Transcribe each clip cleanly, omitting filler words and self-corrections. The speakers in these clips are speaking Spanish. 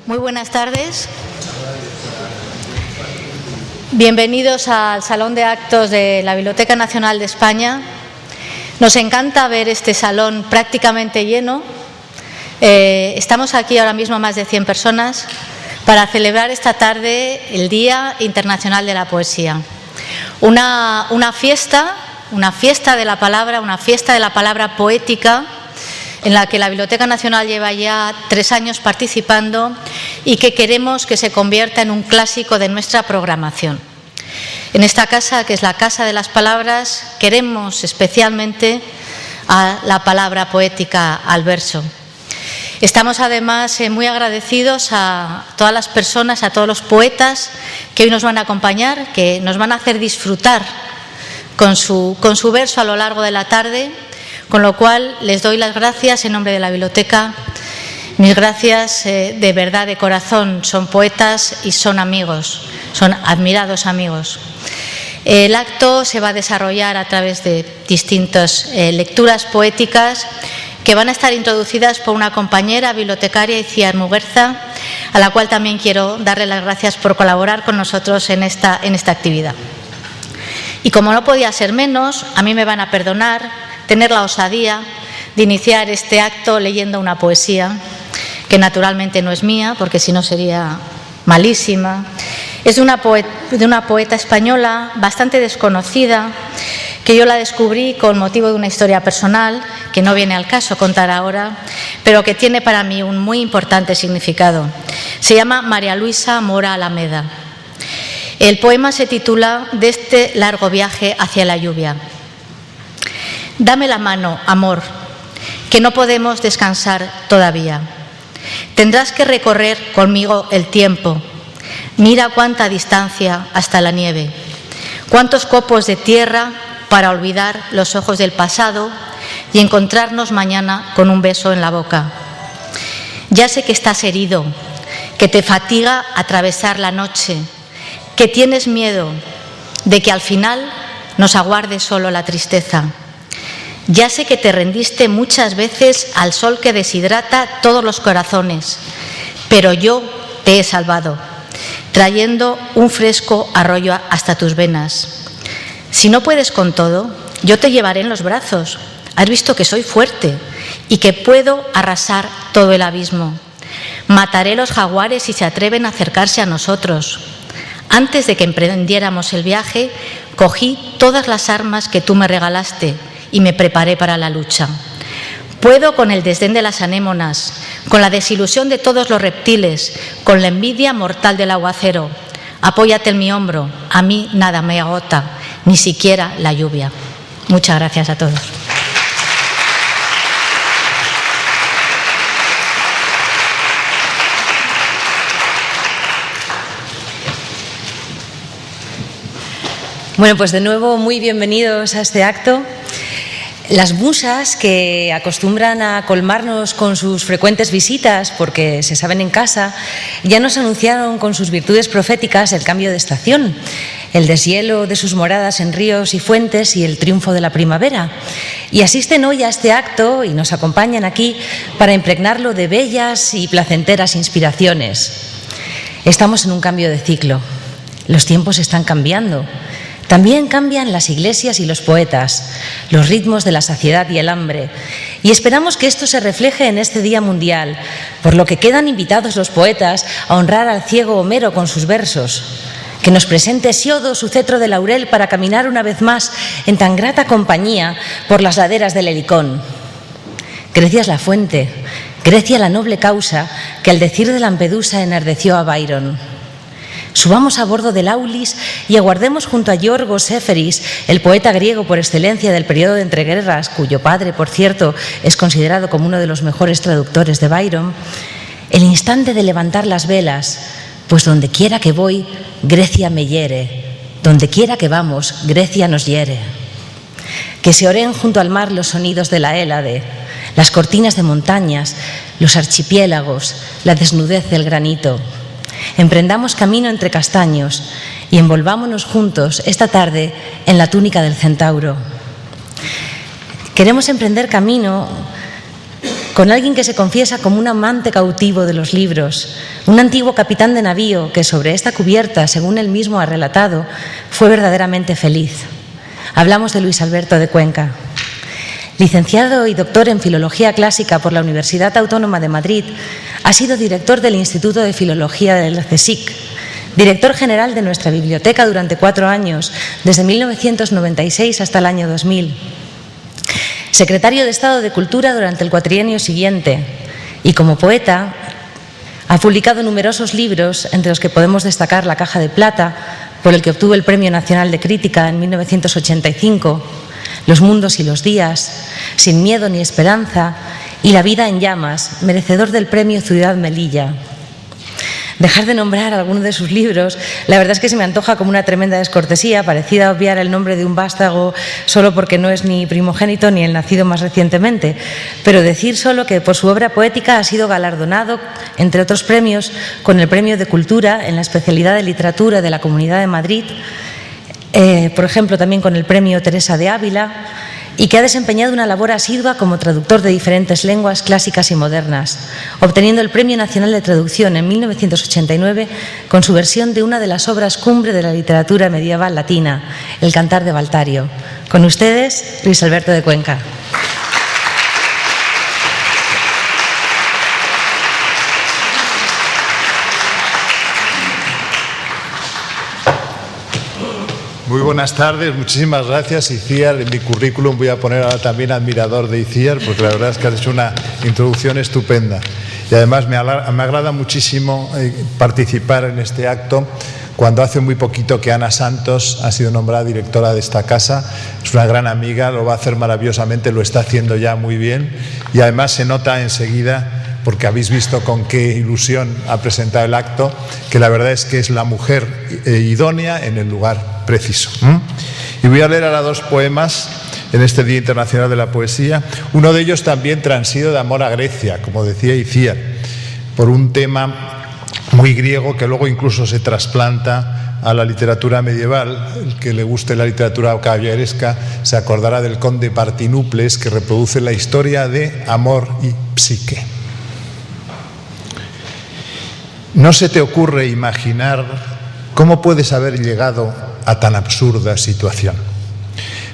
Muy buenas tardes. Bienvenidos al Salón de Actos de la Biblioteca Nacional de España. Nos encanta ver este salón prácticamente lleno. Estamos aquí ahora mismo más de 100 personas para celebrar esta tarde el Día Internacional de la Poesía. Una fiesta de la palabra poética, en la que la Biblioteca Nacional lleva ya 3 años participando y que queremos que se convierta en un clásico de nuestra programación. En esta casa, que es la Casa de las Palabras, queremos especialmente a la palabra poética, al verso. Estamos además muy agradecidos a todas las personas, a todos los poetas que hoy nos van a acompañar, que nos van a hacer disfrutar con su verso a lo largo de la tarde. Con lo cual, les doy las gracias en nombre de la biblioteca. Mis gracias de verdad, de corazón. Son poetas y son amigos, son admirados amigos. El acto se va a desarrollar a través de distintas lecturas poéticas que van a estar introducidas por una compañera bibliotecaria, Itziar Muguerza, a la cual también quiero darle las gracias por colaborar con nosotros en esta actividad. Y como no podía ser menos, a mí me van a perdonar tener la osadía de iniciar este acto leyendo una poesía que naturalmente no es mía, porque si no sería malísima. Es de una poeta española bastante desconocida, que yo la descubrí con motivo de una historia personal, que no viene al caso contar ahora, pero que tiene para mí un muy importante significado. Se llama María Luisa Mora Alameda. El poema se titula De este largo viaje hacia la lluvia. Dame la mano, amor, que no podemos descansar todavía. Tendrás que recorrer conmigo el tiempo. Mira cuánta distancia hasta la nieve. Cuántos copos de tierra para olvidar los ojos del pasado y encontrarnos mañana con un beso en la boca. Ya sé que estás herido, que te fatiga atravesar la noche, que tienes miedo de que al final nos aguarde solo la tristeza. Ya sé que te rendiste muchas veces al sol que deshidrata todos los corazones, pero yo te he salvado, trayendo un fresco arroyo hasta tus venas. Si no puedes con todo, yo te llevaré en los brazos. Has visto que soy fuerte y que puedo arrasar todo el abismo. Mataré los jaguares si se atreven a acercarse a nosotros. Antes de que emprendiéramos el viaje, cogí todas las armas que tú me regalaste y me preparé para la lucha. Puedo con el desdén de las anémonas, con la desilusión de todos los reptiles, con la envidia mortal del aguacero. Apóyate en mi hombro, a mí nada me agota, ni siquiera la lluvia. Muchas gracias a todos. Bueno, pues de nuevo muy bienvenidos a este acto. Las musas, que acostumbran a colmarnos con sus frecuentes visitas porque se saben en casa, ya nos anunciaron con sus virtudes proféticas el cambio de estación, el deshielo de sus moradas en ríos y fuentes y el triunfo de la primavera. Y asisten hoy a este acto y nos acompañan aquí para impregnarlo de bellas y placenteras inspiraciones. Estamos en un cambio de ciclo. Los tiempos están cambiando. También cambian las iglesias y los poetas, los ritmos de la saciedad y el hambre. Y esperamos que esto se refleje en este Día Mundial, por lo que quedan invitados los poetas a honrar al ciego Homero con sus versos. Que nos presente Hesiodo su cetro de laurel para caminar una vez más en tan grata compañía por las laderas del Helicón. Grecia es la fuente, Grecia la noble causa que al decir de Lampedusa enardeció a Byron. Subamos a bordo del Aulis y aguardemos junto a Yorgos Seferis, el poeta griego por excelencia del periodo de entreguerras, cuyo padre, por cierto, es considerado como uno de los mejores traductores de Byron, el instante de levantar las velas, pues donde quiera que voy, Grecia me hiere, donde quiera que vamos, Grecia nos hiere. Que se oren junto al mar los sonidos de la Hélade, las cortinas de montañas, los archipiélagos, la desnudez del granito. Emprendamos camino entre castaños y envolvámonos juntos esta tarde en la túnica del centauro. Queremos emprender camino con alguien que se confiesa como un amante cautivo de los libros, un antiguo capitán de navío que sobre esta cubierta, según él mismo ha relatado, fue verdaderamente feliz. Hablamos de Luis Alberto de Cuenca. Licenciado y doctor en Filología Clásica por la Universidad Autónoma de Madrid, ha sido director del Instituto de Filología del CSIC, director general de nuestra biblioteca durante 4 años, desde 1996 hasta el año 2000, secretario de Estado de Cultura durante el cuatrienio siguiente y como poeta ha publicado numerosos libros, entre los que podemos destacar La Caja de Plata, por el que obtuvo el Premio Nacional de Crítica en 1985, Los mundos y los días, Sin miedo ni esperanza y La vida en llamas, merecedor del Premio Ciudad Melilla. Dejar de nombrar algunos de sus libros, la verdad es que se me antoja como una tremenda descortesía, parecida a obviar el nombre de un vástago solo porque no es ni primogénito ni el nacido más recientemente, pero decir solo que por su obra poética ha sido galardonado, entre otros premios, con el Premio de Cultura en la especialidad de Literatura de la Comunidad de Madrid, por ejemplo también con el Premio Teresa de Ávila, y que ha desempeñado una labor asidua como traductor de diferentes lenguas clásicas y modernas, obteniendo el Premio Nacional de Traducción en 1989 con su versión de una de las obras cumbre de la literatura medieval latina, El Cantar de Valtario. Con ustedes, Luis Alberto de Cuenca. Muy buenas tardes, muchísimas gracias, Itziar. En mi currículum voy a poner ahora también admirador de Itziar, porque la verdad es que has hecho una introducción estupenda. Y además me agrada muchísimo participar en este acto, cuando hace muy poquito que Ana Santos ha sido nombrada directora de esta casa. Es una gran amiga, lo va a hacer maravillosamente, lo está haciendo ya muy bien. Y además se nota enseguida, porque habéis visto con qué ilusión ha presentado el acto, que la verdad es que es la mujer idónea en el lugar preciso. Y voy a leer ahora 2 poemas en este Día Internacional de la Poesía. Uno de ellos también transido de amor a Grecia, como decía Itziar, por un tema muy griego que luego incluso se trasplanta a la literatura medieval. El que le guste la literatura caballeresca se acordará del conde Partinuples, que reproduce la historia de amor y psique. No se te ocurre imaginar cómo puedes haber llegado a tan absurda situación.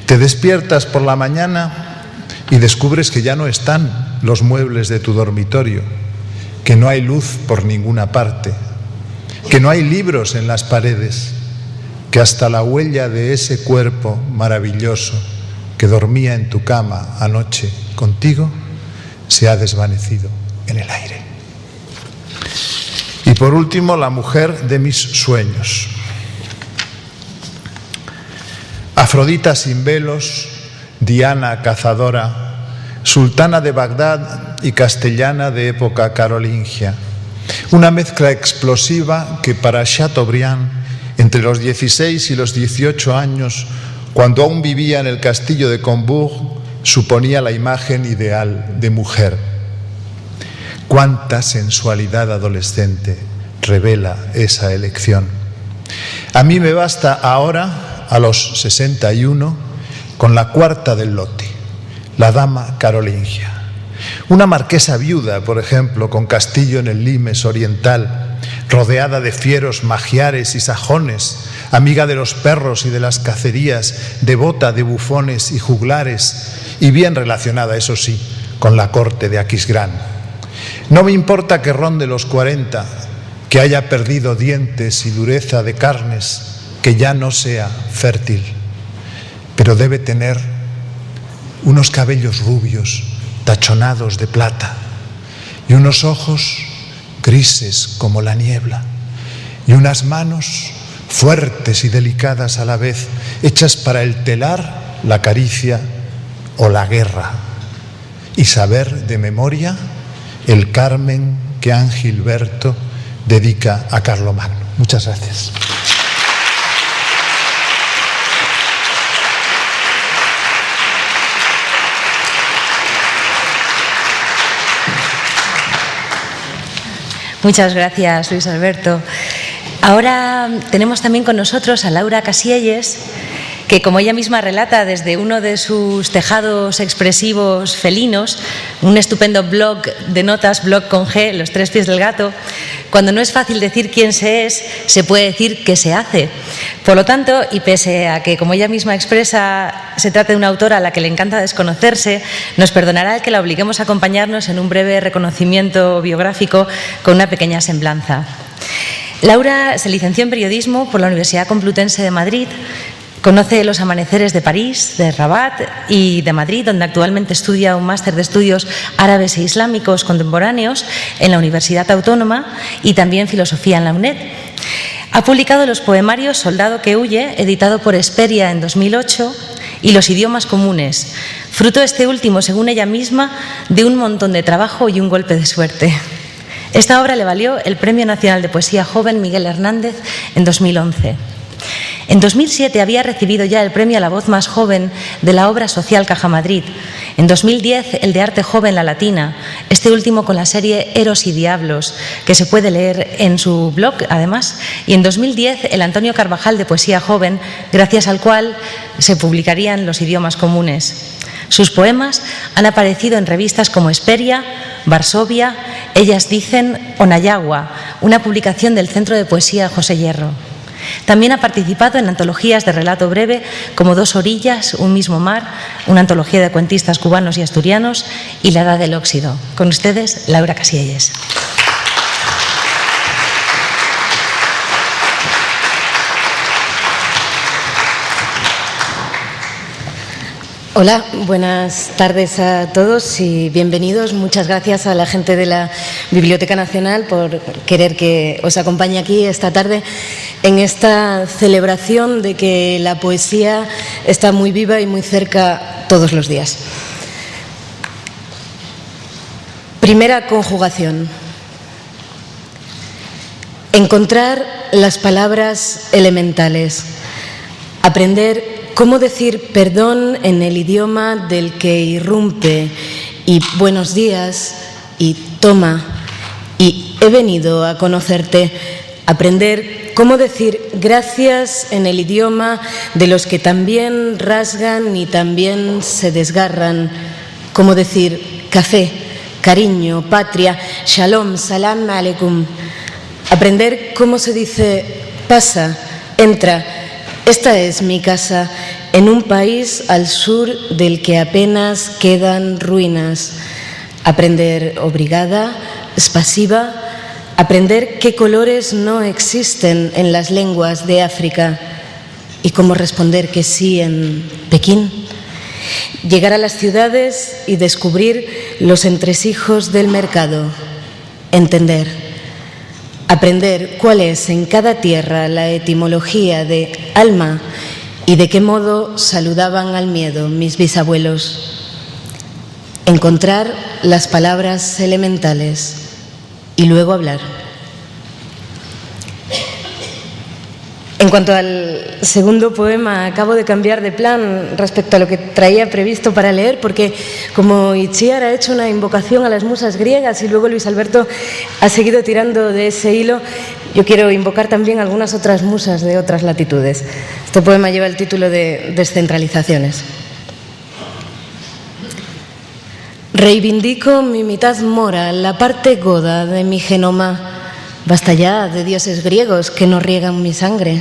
Te despiertas por la mañana y descubres que ya no están los muebles de tu dormitorio, que no hay luz por ninguna parte, que no hay libros en las paredes, que hasta la huella de ese cuerpo maravilloso que dormía en tu cama anoche contigo se ha desvanecido en el aire. Y por último, la mujer de mis sueños. Afrodita sin velos, Diana cazadora, sultana de Bagdad y castellana de época carolingia. Una mezcla explosiva que para Chateaubriand, entre los 16 y los 18 años, cuando aún vivía en el castillo de Combourg, suponía la imagen ideal de mujer. Cuánta sensualidad adolescente revela esa elección. A mí me basta ahora, a los 61, con la cuarta del lote, la dama carolingia. Una marquesa viuda, por ejemplo, con castillo en el Limes oriental, rodeada de fieros magiares y sajones, amiga de los perros y de las cacerías, devota de bufones y juglares, y bien relacionada, eso sí, con la corte de Aquisgrán. No me importa que ronde los 40, que haya perdido dientes y dureza de carnes, que ya no sea fértil, pero debe tener unos cabellos rubios, tachonados de plata, y unos ojos grises como la niebla, y unas manos fuertes y delicadas a la vez, hechas para el telar, la caricia o la guerra, y saber de memoria el Carmen que Angilberto dedica a Carlomagno. Muchas gracias. Muchas gracias, Luis Alberto. Ahora tenemos también con nosotros a Laura Casielles, que, como ella misma relata desde uno de sus tejados expresivos felinos, un estupendo blog de notas, blog con G, Los tres pies del gato, cuando no es fácil decir quién se es, se puede decir qué se hace. Por lo tanto, y pese a que, como ella misma expresa, se trata de una autora a la que le encanta desconocerse, nos perdonará el que la obliguemos a acompañarnos en un breve reconocimiento biográfico con una pequeña semblanza. Laura se licenció en periodismo por la Universidad Complutense de Madrid. Conoce los amaneceres de París, de Rabat y de Madrid, donde actualmente estudia un máster de estudios árabes e islámicos contemporáneos en la Universidad Autónoma y también filosofía en la UNED. Ha publicado los poemarios Soldado que huye, editado por Hesperia en 2008, y Los idiomas comunes, fruto este último, según ella misma, de un montón de trabajo y un golpe de suerte. Esta obra le valió el Premio Nacional de Poesía Joven Miguel Hernández en 2011. En 2007 había recibido ya el premio a la voz más joven de la obra social Caja Madrid. En 2010 el de arte joven La Latina, este último con la serie Eros y Diablos, que se puede leer en su blog además. Y en 2010 el Antonio Carvajal de Poesía Joven, gracias al cual se publicarían Los idiomas comunes. Sus poemas han aparecido en revistas como Hesperia, Varsovia, Ellas dicen o Nayagua, una publicación del Centro de Poesía José Hierro. También ha participado en antologías de relato breve como Dos orillas, Un mismo mar, una antología de cuentistas cubanos y asturianos, y La edad del óxido. Con ustedes, Laura Casielles. Hola, buenas tardes a todos y bienvenidos. Muchas gracias a la gente de la Biblioteca Nacional por querer que os acompañe aquí esta tarde en esta celebración de que la poesía está muy viva y muy cerca todos los días. Primera conjugación. Encontrar las palabras elementales. Aprender cómo decir perdón en el idioma del que irrumpe, y buenos días, y toma, y he venido a conocerte. Aprender cómo decir gracias en el idioma de los que también rasgan y también se desgarran. Cómo decir café, cariño, patria, shalom, salam aleikum. Aprender cómo se dice pasa, entra. Esta es mi casa, en un país al sur del que apenas quedan ruinas. Aprender obrigada, spasiba, aprender qué colores no existen en las lenguas de África y cómo responder que sí en Pekín. Llegar a las ciudades y descubrir los entresijos del mercado. Entender. Aprender cuál es en cada tierra la etimología de alma y de qué modo saludaban al miedo mis bisabuelos. Encontrar las palabras elementales y luego hablar. En cuanto al segundo poema, acabo de cambiar de plan respecto a lo que traía previsto para leer, porque como Itziar ha hecho una invocación a las musas griegas y luego Luis Alberto ha seguido tirando de ese hilo, yo quiero invocar también algunas otras musas de otras latitudes. Este poema lleva el título de Descentralizaciones. Reivindico mi mitad mora, la parte goda de mi genoma. Basta ya de dioses griegos que no riegan mi sangre.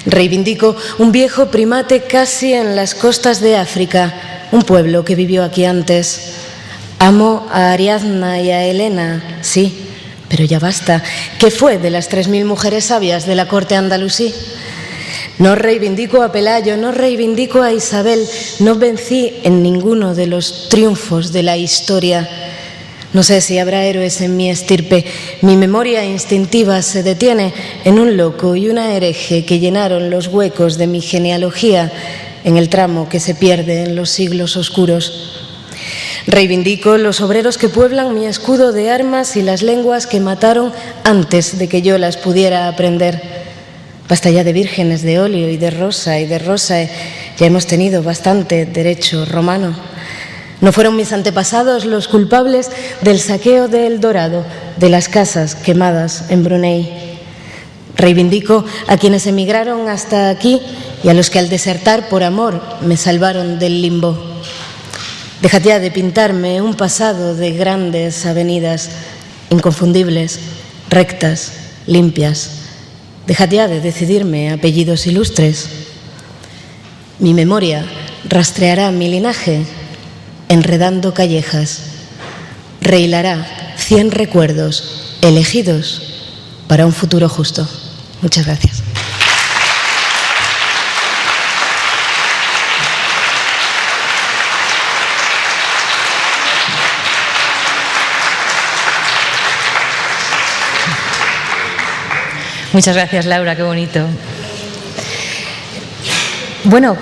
Reivindico un viejo primate casi en las costas de África, un pueblo que vivió aquí antes. Amo a Ariadna y a Helena, sí, pero ya basta. ¿Qué fue de las 3000 mujeres sabias de la corte andalusí? No reivindico a Pelayo, no reivindico a Isabel, no vencí en ninguno de los triunfos de la historia. No sé si habrá héroes en mi estirpe. Mi memoria instintiva se detiene en un loco y una hereje que llenaron los huecos de mi genealogía en el tramo que se pierde en los siglos oscuros. Reivindico los obreros que pueblan mi escudo de armas y las lenguas que mataron antes de que yo las pudiera aprender. Basta ya de vírgenes de óleo y de rosa, ya hemos tenido bastante derecho romano. No fueron mis antepasados los culpables del saqueo de El Dorado, de las casas quemadas en Brunei. Reivindico a quienes emigraron hasta aquí y a los que al desertar por amor me salvaron del limbo. Dejad ya de pintarme un pasado de grandes avenidas, inconfundibles, rectas, limpias. Dejad ya de decidirme apellidos ilustres. Mi memoria rastreará mi linaje, enredando callejas. Rehilará 100 recuerdos elegidos para un futuro justo. Muchas gracias. Muchas gracias, Laura, qué bonito. Bueno,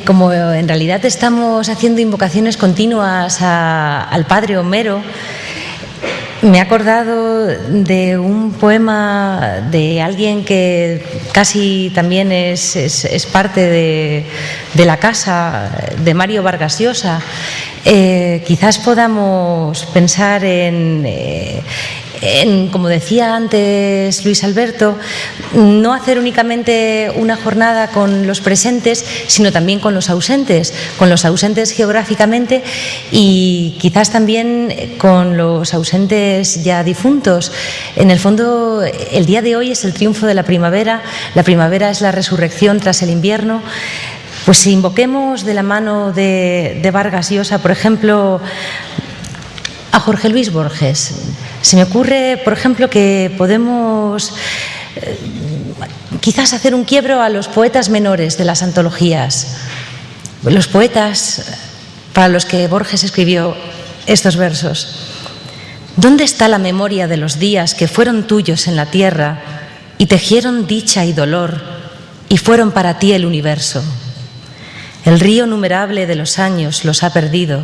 como en realidad estamos haciendo invocaciones continuas al padre Homero, me he acordado de un poema de alguien que casi también es parte de la casa, de Mario Vargas Llosa. Quizás podamos pensar como decía antes Luis Alberto, no hacer únicamente una jornada con los presentes, sino también con los ausentes geográficamente y quizás también con los ausentes ya difuntos. En el fondo, el día de hoy es el triunfo de la primavera es la resurrección tras el invierno. Pues si invoquemos de la mano de Vargas Llosa, por ejemplo, a Jorge Luis Borges. Se me ocurre, por ejemplo, que podemos quizás hacer un quiebro a los poetas menores de las antologías. Los poetas para los que Borges escribió estos versos. ¿Dónde está la memoria de los días que fueron tuyos en la tierra y tejieron dicha y dolor y fueron para ti el universo? El río numerable de los años los ha perdido.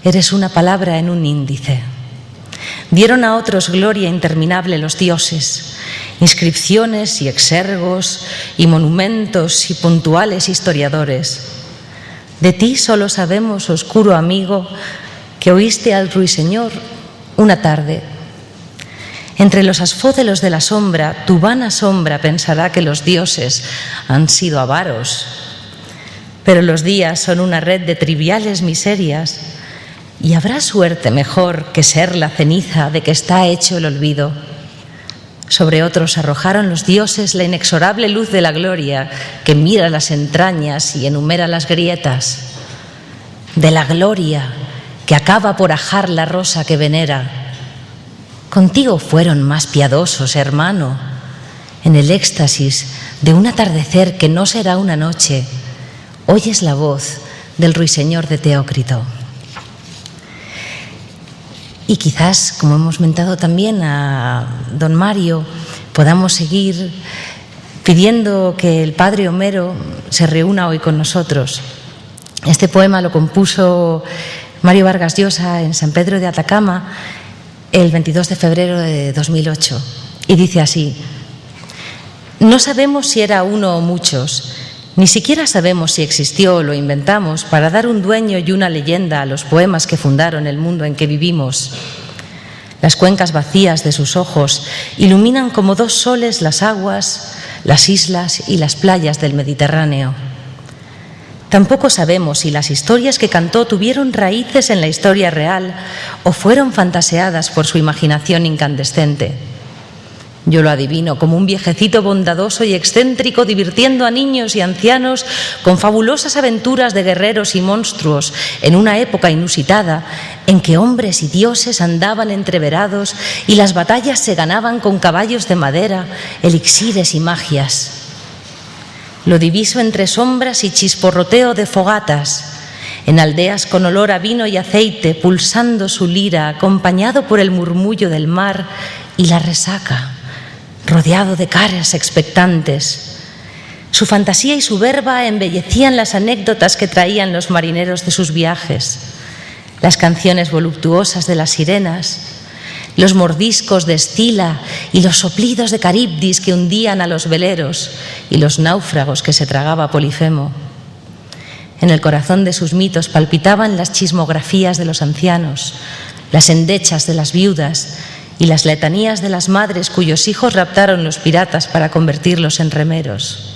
Eres una palabra en un índice. Dieron a otros gloria interminable los dioses, inscripciones y exergos y monumentos y puntuales historiadores. De ti solo sabemos, oscuro amigo, que oíste al ruiseñor una tarde. Entre los asfódelos de la sombra, tu vana sombra pensará que los dioses han sido avaros. Pero los días son una red de triviales miserias. ¿Y habrá suerte mejor que ser la ceniza de que está hecho el olvido? Sobre otros arrojaron los dioses la inexorable luz de la gloria que mira las entrañas y enumera las grietas. De la gloria que acaba por ajar la rosa que venera. Contigo fueron más piadosos, hermano, en el éxtasis de un atardecer que no será una noche. Oyes la voz del ruiseñor de Teócrito. Y quizás, como hemos mentado también a don Mario, podamos seguir pidiendo que el padre Homero se reúna hoy con nosotros. Este poema lo compuso Mario Vargas Llosa en San Pedro de Atacama el 22 de febrero de 2008 y dice así: no sabemos si era uno o muchos, ni siquiera sabemos si existió o lo inventamos para dar un dueño y una leyenda a los poemas que fundaron el mundo en que vivimos. Las cuencas vacías de sus ojos iluminan como dos soles las aguas, las islas y las playas del Mediterráneo. Tampoco sabemos si las historias que cantó tuvieron raíces en la historia real o fueron fantaseadas por su imaginación incandescente. Yo lo adivino como un viejecito bondadoso y excéntrico divirtiendo a niños y ancianos con fabulosas aventuras de guerreros y monstruos en una época inusitada en que hombres y dioses andaban entreverados y las batallas se ganaban con caballos de madera, elixires y magias. Lo diviso entre sombras y chisporroteo de fogatas, en aldeas con olor a vino y aceite, pulsando su lira, acompañado por el murmullo del mar y la resaca, rodeado de caras expectantes. Su fantasía y su verba embellecían las anécdotas que traían los marineros de sus viajes, las canciones voluptuosas de las sirenas, los mordiscos de Escila y los soplidos de Caribdis que hundían a los veleros y los náufragos que se tragaba Polifemo. En el corazón de sus mitos palpitaban las chismografías de los ancianos, las endechas de las viudas y las letanías de las madres cuyos hijos raptaron los piratas para convertirlos en remeros.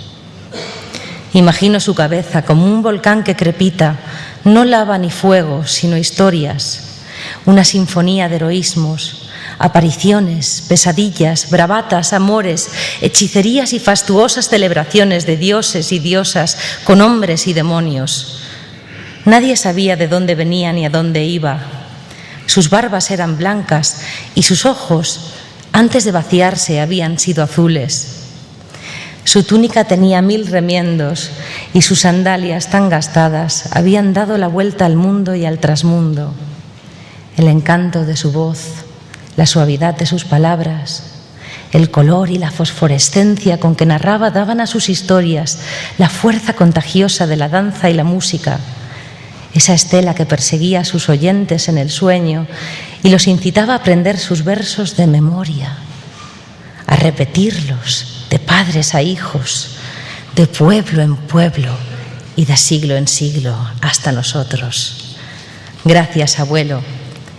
Imagino su cabeza como un volcán que crepita, no lava ni fuego, sino historias, una sinfonía de heroísmos, apariciones, pesadillas, bravatas, amores, hechicerías y fastuosas celebraciones de dioses y diosas con hombres y demonios. Nadie sabía de dónde venía ni a dónde iba. Sus barbas eran blancas y sus ojos, antes de vaciarse, habían sido azules. Su túnica tenía 1000 remiendos y sus sandalias tan gastadas habían dado la vuelta al mundo y al trasmundo. El encanto de su voz, la suavidad de sus palabras, el color y la fosforescencia con que narraba daban a sus historias la fuerza contagiosa de la danza y la música, esa estela que perseguía a sus oyentes en el sueño y los incitaba a aprender sus versos de memoria, a repetirlos de padres a hijos, de pueblo en pueblo y de siglo en siglo hasta nosotros. Gracias, abuelo,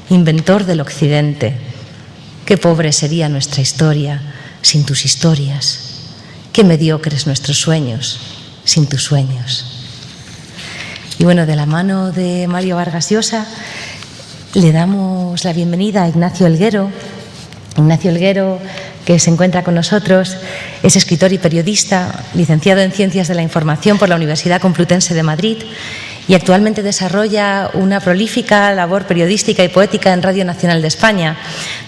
inventor del Occidente. Qué pobre sería nuestra historia sin tus historias. Qué mediocres nuestros sueños sin tus sueños. Y bueno, de la mano de Mario Vargas Llosa le damos la bienvenida a Ignacio Helguero. Ignacio Helguero, que se encuentra con nosotros, es escritor y periodista, licenciado en Ciencias de la Información por la Universidad Complutense de Madrid y actualmente desarrolla una prolífica labor periodística y poética en Radio Nacional de España,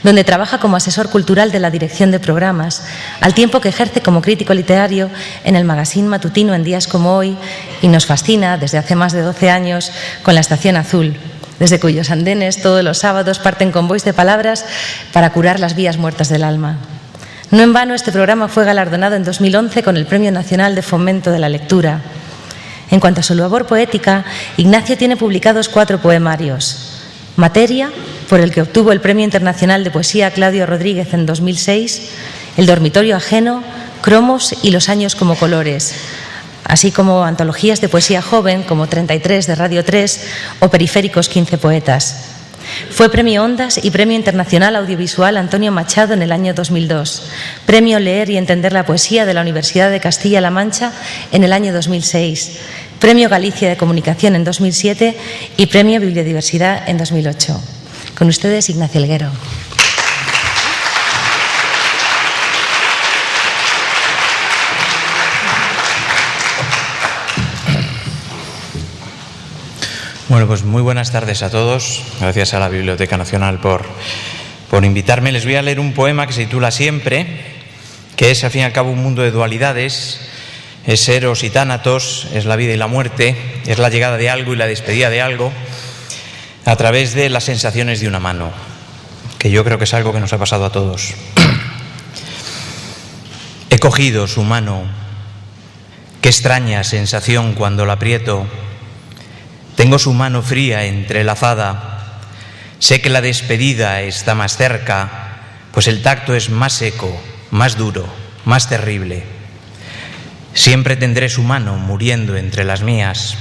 donde trabaja como asesor cultural de la dirección de programas, al tiempo que ejerce como crítico literario en el magazine matutino En días como hoy, y nos fascina desde hace más de 12 años con La Estación Azul, desde cuyos andenes todos los sábados parten convoys de palabras para curar las vías muertas del alma. No en vano este programa fue galardonado en 2011 con el Premio Nacional de Fomento de la Lectura. En cuanto a su labor poética, Ignacio tiene publicados 4 poemarios. Materia, por el que obtuvo el Premio Internacional de Poesía Claudio Rodríguez en 2006, El dormitorio ajeno, Cromos y Los años como colores, así como antologías de poesía joven como 33 de Radio 3 o Periféricos 15 poetas. Fue Premio Ondas y Premio Internacional Audiovisual Antonio Machado en el año 2002, Premio Leer y Entender la Poesía de la Universidad de Castilla-La Mancha en el año 2006, Premio Galicia de Comunicación en 2007 y Premio Bibliodiversidad en 2008. Con ustedes, Ignacio Helguero. Bueno, pues muy buenas tardes a todos. Gracias a la Biblioteca Nacional por invitarme. Les voy a leer un poema que se titula Siempre, que es al fin y al cabo un mundo de dualidades. Es eros y tánatos, es la vida y la muerte, es la llegada de algo y la despedida de algo a través de las sensaciones de una mano, que yo creo que es algo que nos ha pasado a todos. He cogido su mano, qué extraña sensación cuando la aprieto. Tengo su mano fría entrelazada, sé que la despedida está más cerca, pues el tacto es más seco, más duro, más terrible. Siempre tendré su mano muriendo entre las mías.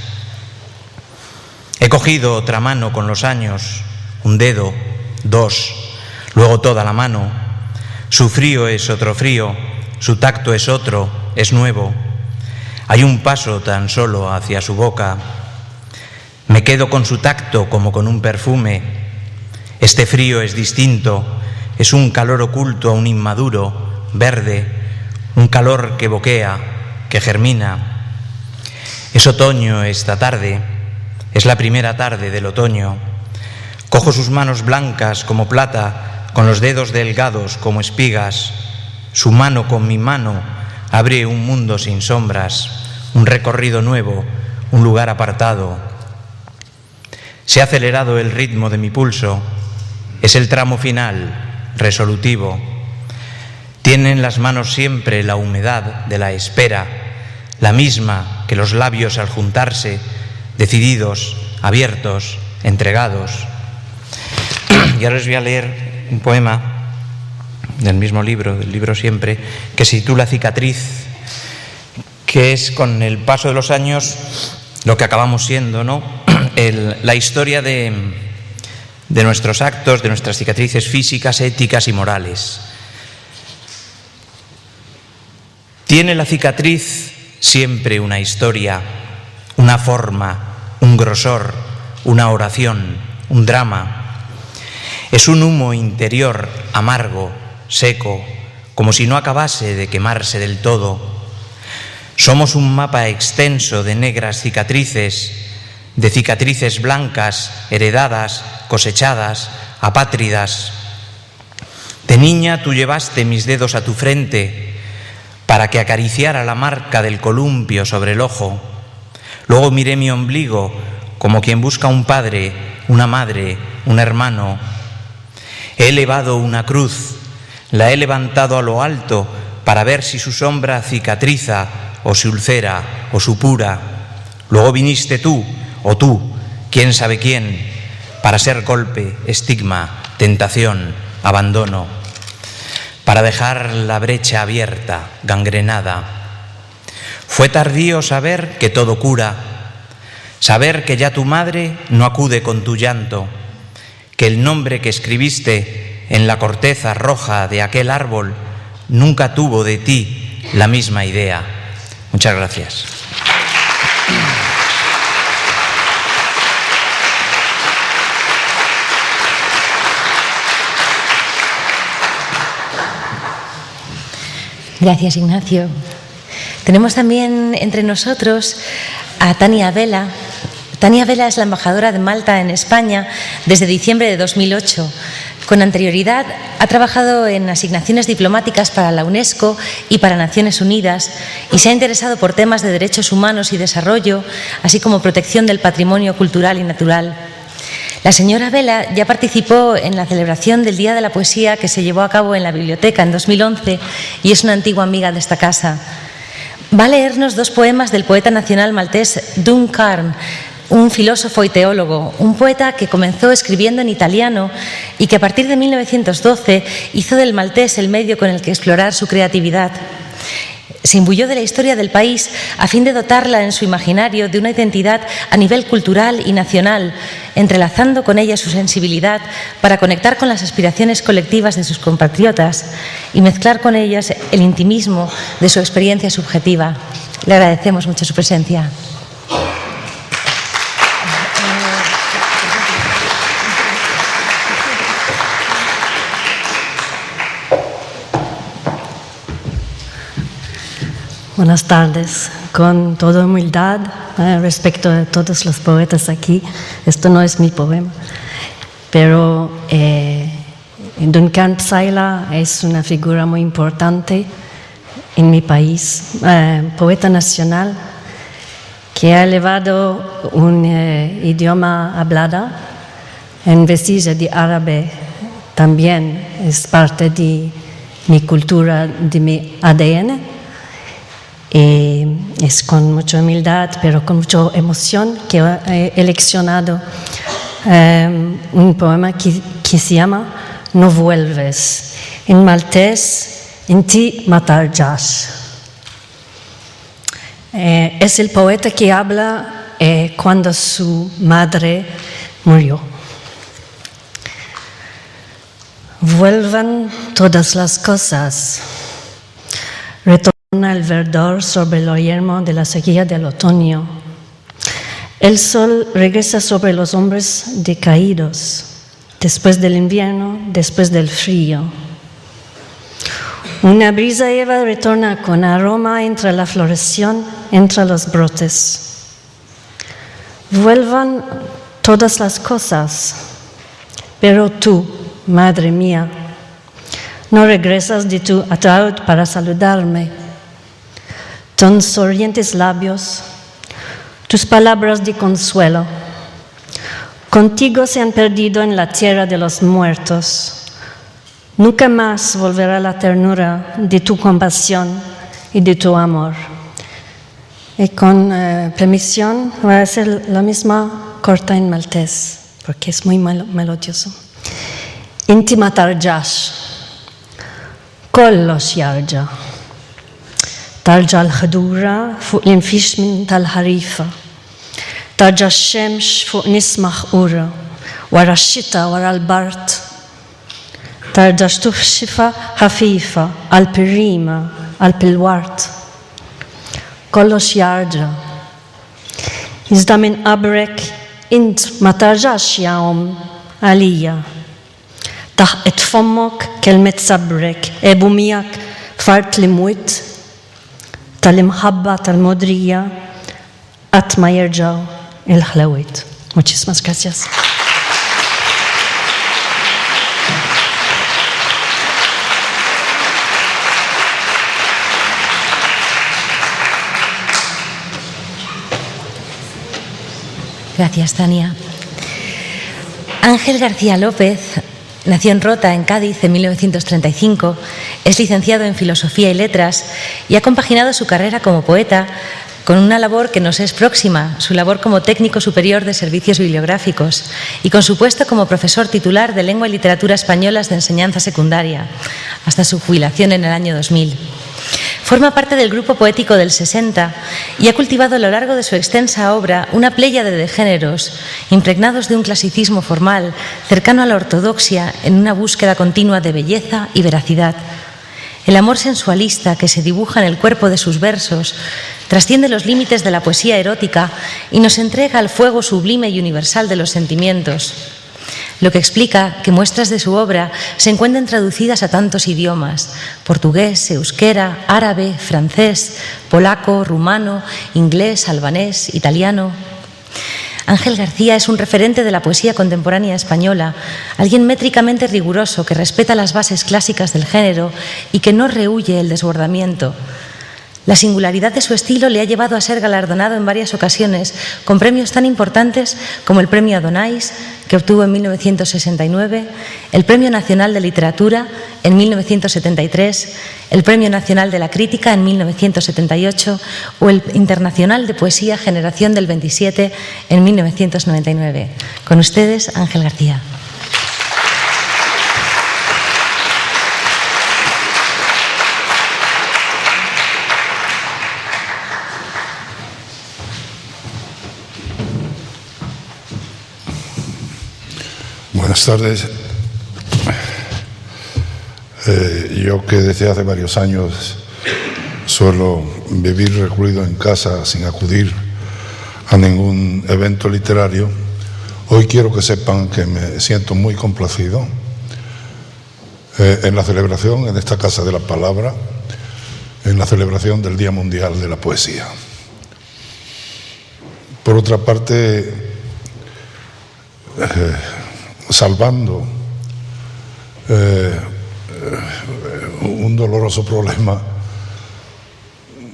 He cogido otra mano con los años, un dedo, 2, luego toda la mano. Su frío es otro frío, su tacto es otro, es nuevo. Hay un paso tan solo hacia su boca. Me quedo con su tacto como con un perfume. Este frío es distinto, es un calor oculto, un inmaduro, verde, un calor que boquea, que germina. Es otoño esta tarde, es la primera tarde del otoño. Cojo sus manos blancas como plata, con los dedos delgados como espigas. Su mano con mi mano abre un mundo sin sombras, un recorrido nuevo, un lugar apartado. Se ha acelerado el ritmo de mi pulso, es el tramo final, resolutivo. Tienen las manos siempre la humedad de la espera, la misma que los labios al juntarse, decididos, abiertos, entregados. Y ahora les voy a leer un poema del mismo libro, del libro Siempre, que se titula Cicatriz, que es con el paso de los años lo que acabamos siendo, ¿no? La historia de nuestros actos, de nuestras cicatrices físicas, éticas y morales. Tiene la cicatriz siempre una historia, una forma, un grosor, una oración, un drama. Es un humo interior amargo, seco, como si no acabase de quemarse del todo. Somos un mapa extenso de negras cicatrices, de cicatrices blancas, heredadas, cosechadas, apátridas. De niña tú llevaste mis dedos a tu frente para que acariciara la marca del columpio sobre el ojo. Luego miré mi ombligo como quien busca un padre, una madre, un hermano. He elevado una cruz, la he levantado a lo alto para ver si su sombra cicatriza o se ulcera o supura. Luego viniste tú, o tú, quién sabe quién, para ser golpe, estigma, tentación, abandono, para dejar la brecha abierta, gangrenada. Fue tardío saber que todo cura, saber que ya tu madre no acude con tu llanto, que el nombre que escribiste en la corteza roja de aquel árbol nunca tuvo de ti la misma idea. Muchas gracias. Gracias, Ignacio. Tenemos también entre nosotros a Tania Vela. Tania Vela es la embajadora de Malta en España desde diciembre de 2008. Con anterioridad ha trabajado en asignaciones diplomáticas para la UNESCO y para Naciones Unidas y se ha interesado por temas de derechos humanos y desarrollo, así como protección del patrimonio cultural y natural. La señora Vela ya participó en la celebración del Día de la Poesía que se llevó a cabo en la biblioteca en 2011 y es una antigua amiga de esta casa. Va a leernos dos poemas del poeta nacional maltés Dun Carn, un filósofo y teólogo, un poeta que comenzó escribiendo en italiano y que a partir de 1912 hizo del maltés el medio con el que explorar su creatividad. Se imbuyó de la historia del país a fin de dotarla en su imaginario de una identidad a nivel cultural y nacional, entrelazando con ella su sensibilidad para conectar con las aspiraciones colectivas de sus compatriotas y mezclar con ellas el intimismo de su experiencia subjetiva. Le agradecemos mucho su presencia. Buenas tardes. Con toda humildad respecto a todos los poetas aquí, esto no es mi poema, pero Duncan Psaila es una figura muy importante en mi país, poeta nacional que ha elevado un idioma hablado en vestigio de árabe, también es parte de mi cultura, de mi ADN. Y es con mucha humildad, pero con mucha emoción, que he seleccionado un poema que se llama No vuelves, en maltés, en ti matar jazz. Es el poeta que habla cuando su madre murió. Vuelvan todas las cosas. El verdor sobre el yermo de la sequía del otoño. El sol regresa sobre los hombres decaídos, después del invierno, después del frío. Una brisa eva retorna con aroma entre la floración, entre los brotes. Vuelvan todas las cosas, pero tú, madre mía, no regresas de tu ataúd para saludarme. Tus sonrientes labios, tus palabras de consuelo, contigo se han perdido en la tierra de los muertos. Nunca más volverá la ternura de tu compasión y de tu amor. Y con permisión voy a hacer la misma corta en maltés, porque es muy melodioso. Inti matarjash, kollosh jarġa. Tarġa l-ħdura fuq l-infixmin tal-ħarifa. Tarġa x-xemx fuq nismaħ ura, wara x-xita, wara l-bart. Tarġa x-tuħxifa ħafifa, għal-pirrima, għal-pilwart. kollox jarġa. Iżda minn qabrek int ma tarġax jahom għalija. Taħqet fommok kelmet sabrek, ebu miegħek fart li mwit, tal-imħabba tal-modrija, qatt ma jerġgħu il-ħlewit. Muchísimas gracias. Gracias, Tania. Ángel García López nació en Rota, en Cádiz, en 1935. Es licenciado en Filosofía y Letras y ha compaginado su carrera como poeta con una labor que nos es próxima, su labor como técnico superior de servicios bibliográficos y con su puesto como profesor titular de Lengua y Literatura Españolas de enseñanza secundaria, hasta su jubilación en el año 2000. Forma parte del grupo poético del 60 y ha cultivado a lo largo de su extensa obra una pléyade de géneros impregnados de un clasicismo formal cercano a la ortodoxia en una búsqueda continua de belleza y veracidad. El amor sensualista que se dibuja en el cuerpo de sus versos trasciende los límites de la poesía erótica y nos entrega al fuego sublime y universal de los sentimientos, lo que explica que muestras de su obra se encuentren traducidas a tantos idiomas: portugués, euskera, árabe, francés, polaco, rumano, inglés, albanés, italiano. Ángel García es un referente de la poesía contemporánea española, alguien métricamente riguroso que respeta las bases clásicas del género y que no rehúye el desbordamiento. La singularidad de su estilo le ha llevado a ser galardonado en varias ocasiones con premios tan importantes como el Premio Adonais, que obtuvo en 1969, el Premio Nacional de Literatura en 1973, el Premio Nacional de la Crítica en 1978 o el Internacional de Poesía Generación del 27 en 1999. Con ustedes, Ángel García. Buenas tardes. Yo que desde hace varios años suelo vivir recluido en casa sin acudir a ningún evento literario, hoy quiero que sepan que me siento muy complacido en la celebración, en esta Casa de la Palabra, en la celebración del Día Mundial de la Poesía. Por otra parte, salvando un doloroso problema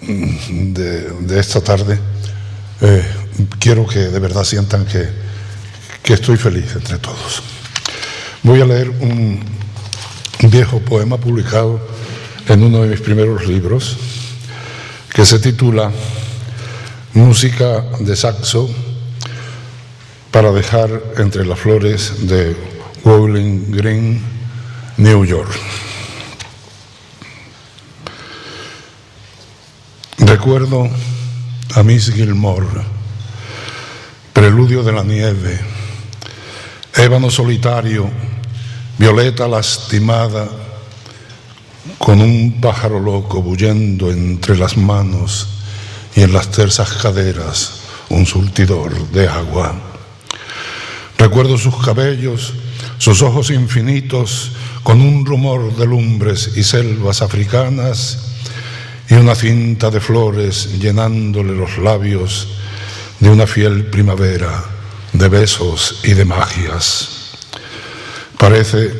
de esta tarde, quiero que de verdad sientan que estoy feliz entre todos. Voy a leer un viejo poema publicado en uno de mis primeros libros, que se titula Música de saxo para dejar entre las flores de Bowling Green, New York. Recuerdo a Miss Gilmore, Preludio de la nieve, ébano solitario, violeta lastimada, con un pájaro loco bullendo entre las manos y en las tersas caderas un surtidor de agua. Recuerdo sus cabellos, sus ojos infinitos, con un rumor de lumbres y selvas africanas, y una cinta de flores llenándole los labios de una fiel primavera, de besos y de magias. Parece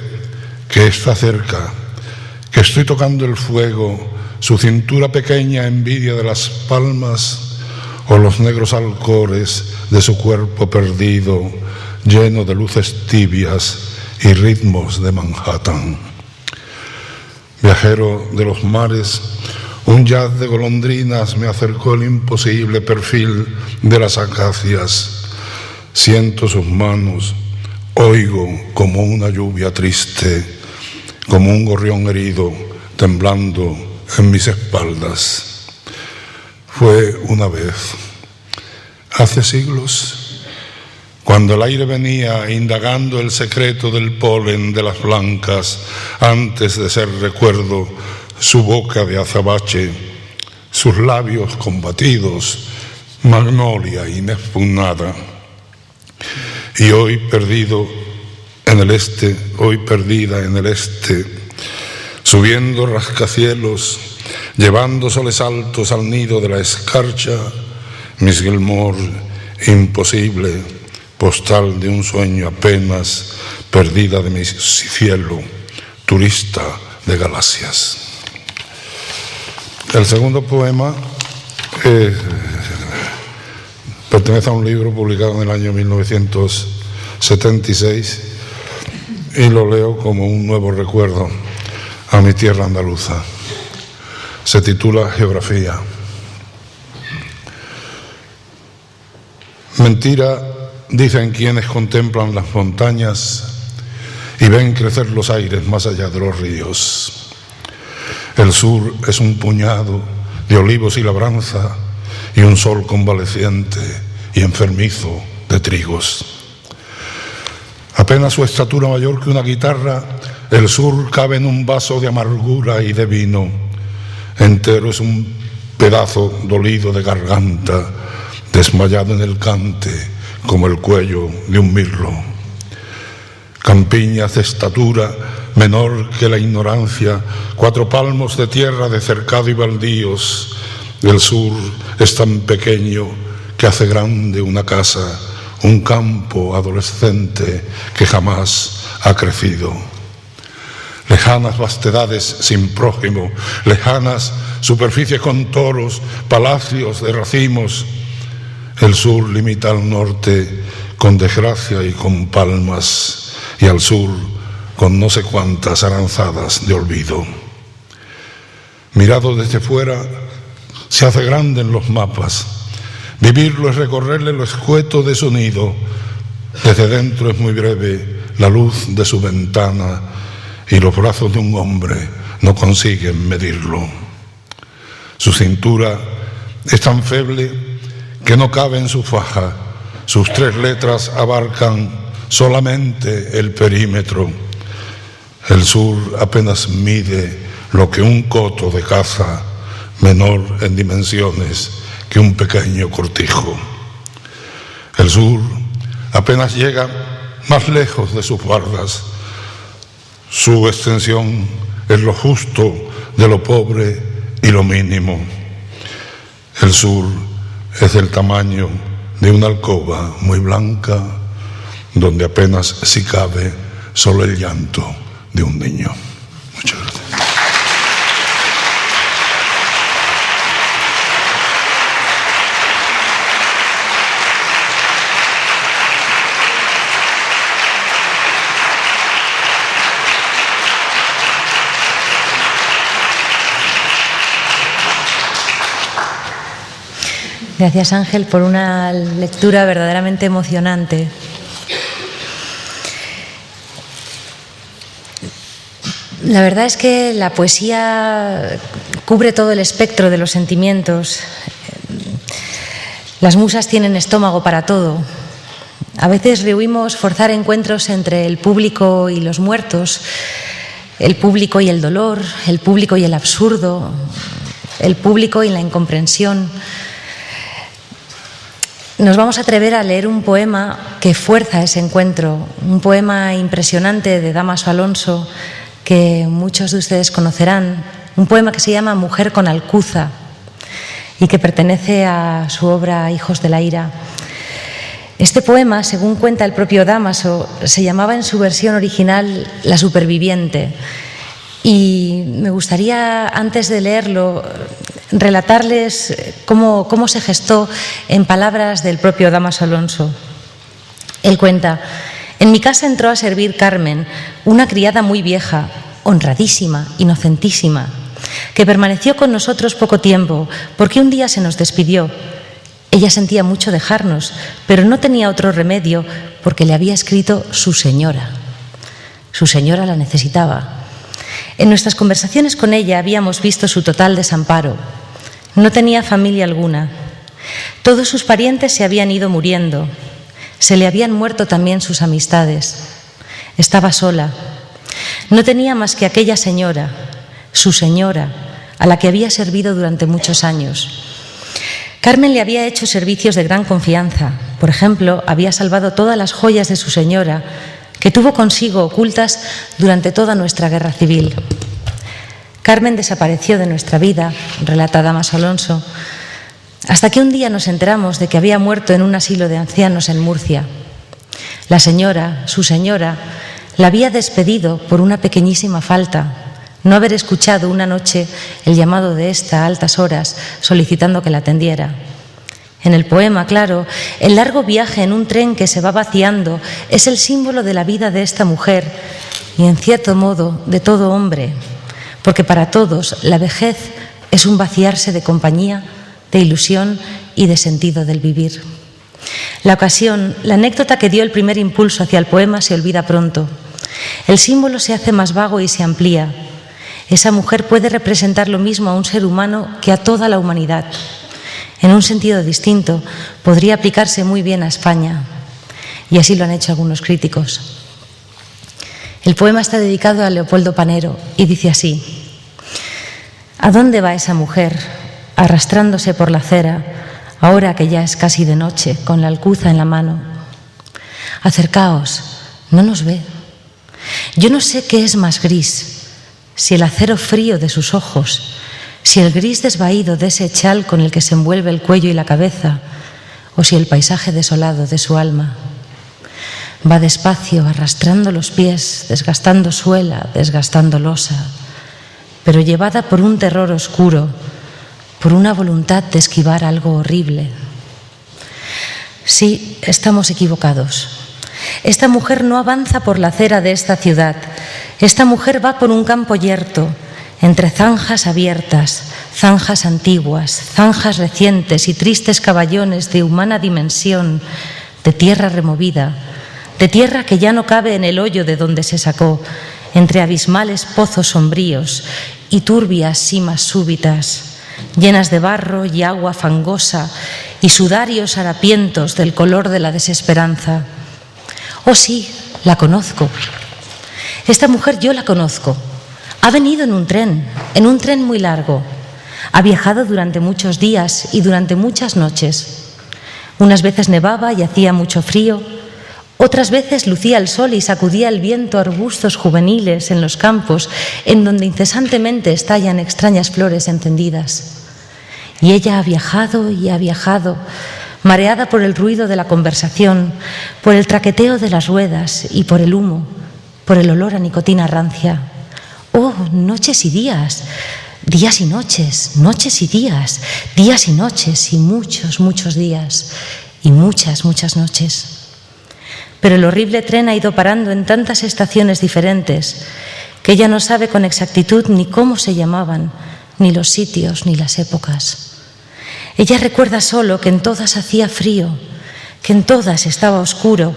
que está cerca, que estoy tocando el fuego, su cintura pequeña envidia de las palmas, o los negros alcores de su cuerpo perdido, lleno de luces tibias y ritmos de Manhattan. Viajero de los mares, un jazz de golondrinas me acercó el imposible perfil de las acacias. Siento sus manos, oigo como una lluvia triste, como un gorrión herido temblando en mis espaldas. Fue una vez, hace siglos, cuando el aire venía indagando el secreto del polen de las blancas, antes de ser recuerdo su boca de azabache, sus labios combatidos, magnolia inexpugnada. Y hoy perdido en el este, hoy perdida en el este, subiendo rascacielos, llevando soles altos al nido de la escarcha, Miss Gilmore, imposible, postal de un sueño apenas, perdida de mi cielo, turista de galaxias. El segundo poema pertenece a un libro publicado en el año 1976 y lo leo como un nuevo recuerdo a mi tierra andaluza. Se titula Geografía. Mentira, dicen quienes contemplan las montañas y ven crecer los aires más allá de los ríos. El sur es un puñado de olivos y labranza y un sol convaleciente y enfermizo de trigos. Apenas su estatura mayor que una guitarra, el sur cabe en un vaso de amargura y de vino. Entero es un pedazo dolido de garganta, desmayado en el cante como el cuello de un mirlo. Campiñas de estatura menor que la ignorancia, 4 palmos de tierra de cercado y baldíos. El sur es tan pequeño que hace grande una casa, un campo adolescente que jamás ha crecido. Lejanas vastedades sin prójimo, lejanas superficies con toros, palacios de racimos. El sur limita al norte con desgracia y con palmas, y al sur con no sé cuántas aranzadas de olvido. Mirado desde fuera, se hace grande en los mapas. Vivirlo es recorrerle lo escueto de su nido. Desde dentro es muy breve la luz de su ventana y los brazos de un hombre no consiguen medirlo. Su cintura es tan feble que no cabe en su faja. Sus 3 letras abarcan solamente el perímetro. El sur apenas mide lo que un coto de caza, menor en dimensiones que un pequeño cortijo. El sur apenas llega más lejos de sus bardas. Su extensión es lo justo de lo pobre y lo mínimo. El sur es del tamaño de una alcoba muy blanca, donde apenas si cabe solo el llanto de un niño. Muchas gracias. Gracias, Ángel, por una lectura verdaderamente emocionante. La verdad es que la poesía cubre todo el espectro de los sentimientos. Las musas tienen estómago para todo. A veces rehuimos forzar encuentros entre el público y los muertos, el público y el dolor, el público y el absurdo, el público y la incomprensión. Nos vamos a atrever a leer un poema que fuerza ese encuentro, un poema impresionante de Dámaso Alonso que muchos de ustedes conocerán, un poema que se llama Mujer con Alcuza y que pertenece a su obra Hijos de la Ira. Este poema, según cuenta el propio Dámaso, se llamaba en su versión original La Superviviente. Y me gustaría, antes de leerlo, relatarles cómo se gestó en palabras del propio Dámaso Alonso. Él cuenta: en mi casa entró a servir Carmen, una criada muy vieja, honradísima, inocentísima, que permaneció con nosotros poco tiempo, porque un día se nos despidió. Ella sentía mucho dejarnos, pero no tenía otro remedio, porque le había escrito su señora. Su señora la necesitaba. En nuestras conversaciones con ella habíamos visto su total desamparo. No tenía familia alguna. Todos sus parientes se habían ido muriendo. Se le habían muerto también sus amistades. Estaba sola. No tenía más que aquella señora, su señora, a la que había servido durante muchos años. Carmen le había hecho servicios de gran confianza. Por ejemplo, había salvado todas las joyas de su señora, que tuvo consigo ocultas durante toda nuestra guerra civil. Carmen desapareció de nuestra vida, relata Dámaso Alonso, hasta que un día nos enteramos de que había muerto en un asilo de ancianos en Murcia. La señora, su señora, la había despedido por una pequeñísima falta, no haber escuchado una noche el llamado de esta a altas horas solicitando que la atendiera. En el poema, claro, el largo viaje en un tren que se va vaciando es el símbolo de la vida de esta mujer y, en cierto modo, de todo hombre, porque para todos la vejez es un vaciarse de compañía, de ilusión y de sentido del vivir. La ocasión, la anécdota que dio el primer impulso hacia el poema se olvida pronto. El símbolo se hace más vago y se amplía. Esa mujer puede representar lo mismo a un ser humano que a toda la humanidad. En un sentido distinto, podría aplicarse muy bien a España, y así lo han hecho algunos críticos. El poema está dedicado a Leopoldo Panero y dice así: ¿A dónde va esa mujer, arrastrándose por la acera, ahora que ya es casi de noche, con la alcuza en la mano? Acercaos, no nos ve. Yo no sé qué es más gris, si el acero frío de sus ojos, si el gris desvaído de ese chal con el que se envuelve el cuello y la cabeza, o si el paisaje desolado de su alma. Va despacio, arrastrando los pies, desgastando suela, desgastando losa, pero llevada por un terror oscuro, por una voluntad de esquivar algo horrible. Sí, estamos equivocados. Esta mujer no avanza por la acera de esta ciudad. Esta mujer va por un campo yerto, entre zanjas abiertas, zanjas antiguas, zanjas recientes y tristes caballones de humana dimensión, de tierra removida, de tierra que ya no cabe en el hoyo de donde se sacó, entre abismales pozos sombríos y turbias simas súbitas, llenas de barro y agua fangosa y sudarios harapientos del color de la desesperanza. Oh sí, la conozco. Esta mujer yo la conozco. Ha venido en un tren muy largo. Ha viajado durante muchos días y durante muchas noches. Unas veces nevaba y hacía mucho frío, otras veces lucía el sol y sacudía el viento arbustos juveniles en los campos en donde incesantemente estallan extrañas flores encendidas. Y ella ha viajado y ha viajado, mareada por el ruido de la conversación, por el traqueteo de las ruedas y por el humo, por el olor a nicotina rancia. Oh, noches y días, días y noches, noches y días, días y noches y muchos, muchos días y muchas, muchas noches. Pero el horrible tren ha ido parando en tantas estaciones diferentes que ella no sabe con exactitud ni cómo se llamaban, ni los sitios, ni las épocas. Ella recuerda solo que en todas hacía frío, que en todas estaba oscuro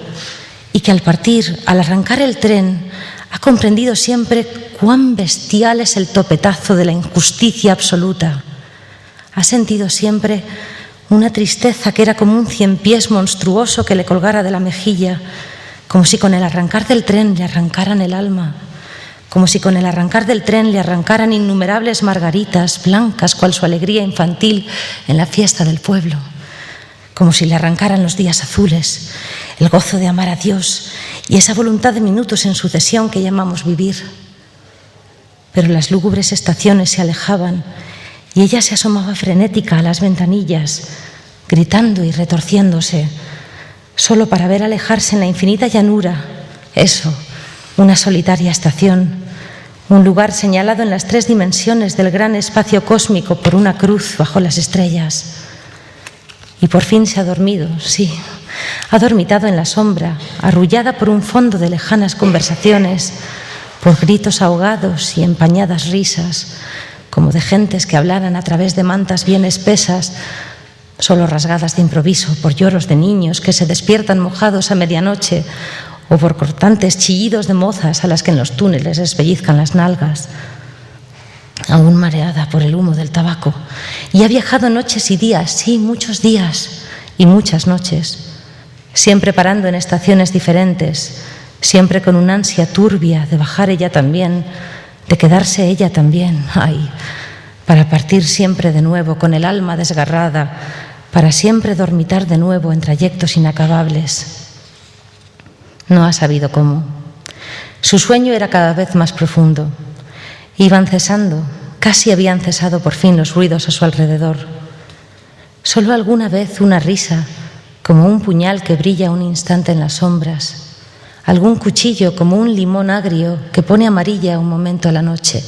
y que al partir, al arrancar el tren, ha comprendido siempre cuán bestial es el topetazo de la injusticia absoluta. Ha sentido siempre una tristeza que era como un ciempiés monstruoso que le colgara de la mejilla, como si con el arrancar del tren le arrancaran el alma, como si con el arrancar del tren le arrancaran innumerables margaritas blancas cual su alegría infantil en la fiesta del pueblo, como si le arrancaran los días azules, el gozo de amar a Dios y esa voluntad de minutos en sucesión que llamamos vivir. Pero las lúgubres estaciones se alejaban y ella se asomaba frenética a las ventanillas, gritando y retorciéndose, solo para ver alejarse en la infinita llanura, eso, una solitaria estación, un lugar señalado en las 3 dimensiones del gran espacio cósmico por una cruz bajo las estrellas. Y por fin se ha dormido, sí, ha dormitado en la sombra, arrullada por un fondo de lejanas conversaciones, por gritos ahogados y empañadas risas, como de gentes que hablaran a través de mantas bien espesas, solo rasgadas de improviso, por lloros de niños que se despiertan mojados a medianoche, o por cortantes chillidos de mozas a las que en los túneles les pellizcan las nalgas, aún mareada por el humo del tabaco. Y ha viajado noches y días, sí, muchos días y muchas noches, siempre parando en estaciones diferentes, siempre con una ansia turbia de bajar ella también, de quedarse ella también, ay, para partir siempre de nuevo con el alma desgarrada, para siempre dormitar de nuevo en trayectos inacabables. No ha sabido cómo. Su sueño era cada vez más profundo. Iban cesando, casi habían cesado por fin los ruidos a su alrededor. Solo alguna vez una risa, como un puñal que brilla un instante en las sombras, algún cuchillo como un limón agrio que pone amarilla un momento a la noche.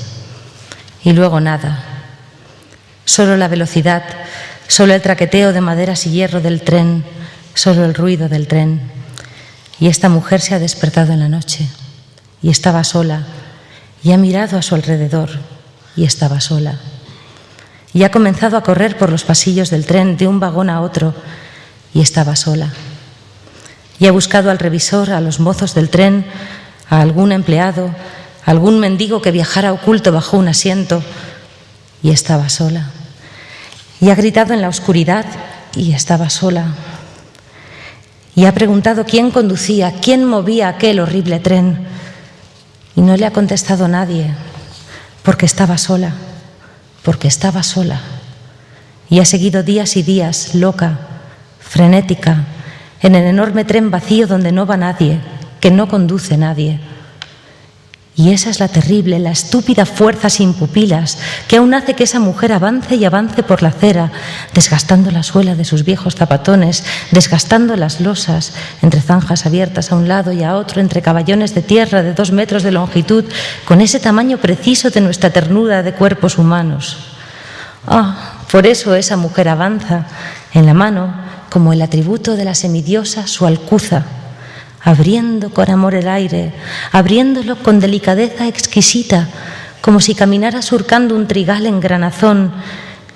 Y luego nada. Solo la velocidad, solo el traqueteo de maderas y hierro del tren, solo el ruido del tren. Y esta mujer se ha despertado en la noche y estaba sola y ha mirado a su alrededor y estaba sola. Y ha comenzado a correr por los pasillos del tren de un vagón a otro y estaba sola. Y ha buscado al revisor, a los mozos del tren, a algún empleado, a algún mendigo que viajara oculto bajo un asiento y estaba sola. Y ha gritado en la oscuridad y estaba sola. Y ha preguntado quién conducía, quién movía aquel horrible tren. Y no le ha contestado nadie, porque estaba sola, porque estaba sola. Y ha seguido días y días, loca, frenética, en el enorme tren vacío donde no va nadie, que no conduce nadie. Y esa es la terrible, la estúpida fuerza sin pupilas que aún hace que esa mujer avance y avance por la acera, desgastando la suela de sus viejos zapatones, desgastando las losas, entre zanjas abiertas a un lado y a otro, entre caballones de tierra de 2 metros de longitud, con ese tamaño preciso de nuestra ternura de cuerpos humanos. Por eso esa mujer avanza, en la mano, como el atributo de la semidiosa, su alcuza, abriendo con amor el aire, abriéndolo con delicadeza exquisita, como si caminara surcando un trigal en granazón,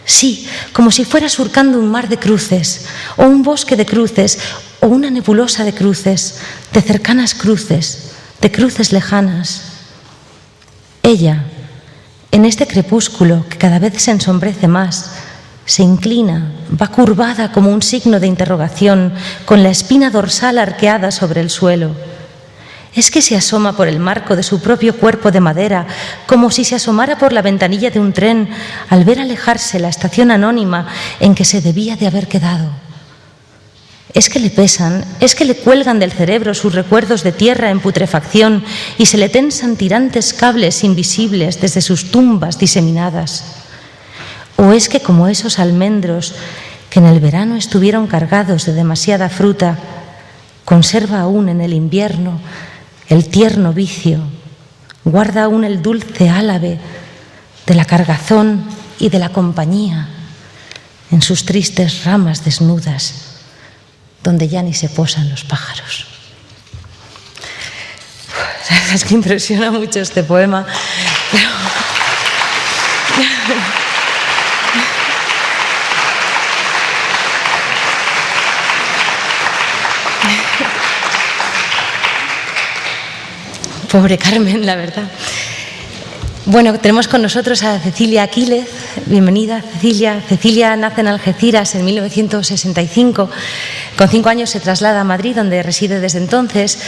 sí, como si fuera surcando un mar de cruces, o un bosque de cruces, o una nebulosa de cruces, de cercanas cruces, de cruces lejanas. Ella, en este crepúsculo que cada vez se ensombrece más, se inclina, va curvada como un signo de interrogación, con la espina dorsal arqueada sobre el suelo. Es que se asoma por el marco de su propio cuerpo de madera, como si se asomara por la ventanilla de un tren al ver alejarse la estación anónima en que se debía de haber quedado. Es que le pesan, es que le cuelgan del cerebro sus recuerdos de tierra en putrefacción y se le tensan tirantes cables invisibles desde sus tumbas diseminadas. ¿O es que como esos almendros que en el verano estuvieron cargados de demasiada fruta, conserva aún en el invierno el tierno vicio, guarda aún el dulce álave de la cargazón y de la compañía en sus tristes ramas desnudas, donde ya ni se posan los pájaros? La verdad es que impresiona mucho este poema, pero... Pobre Carmen, la verdad. Bueno, tenemos con nosotros a Cecilia Aquílez. Bienvenida, Cecilia. Cecilia nace en Algeciras en 1965. Con 5 años se traslada a Madrid, donde reside desde entonces.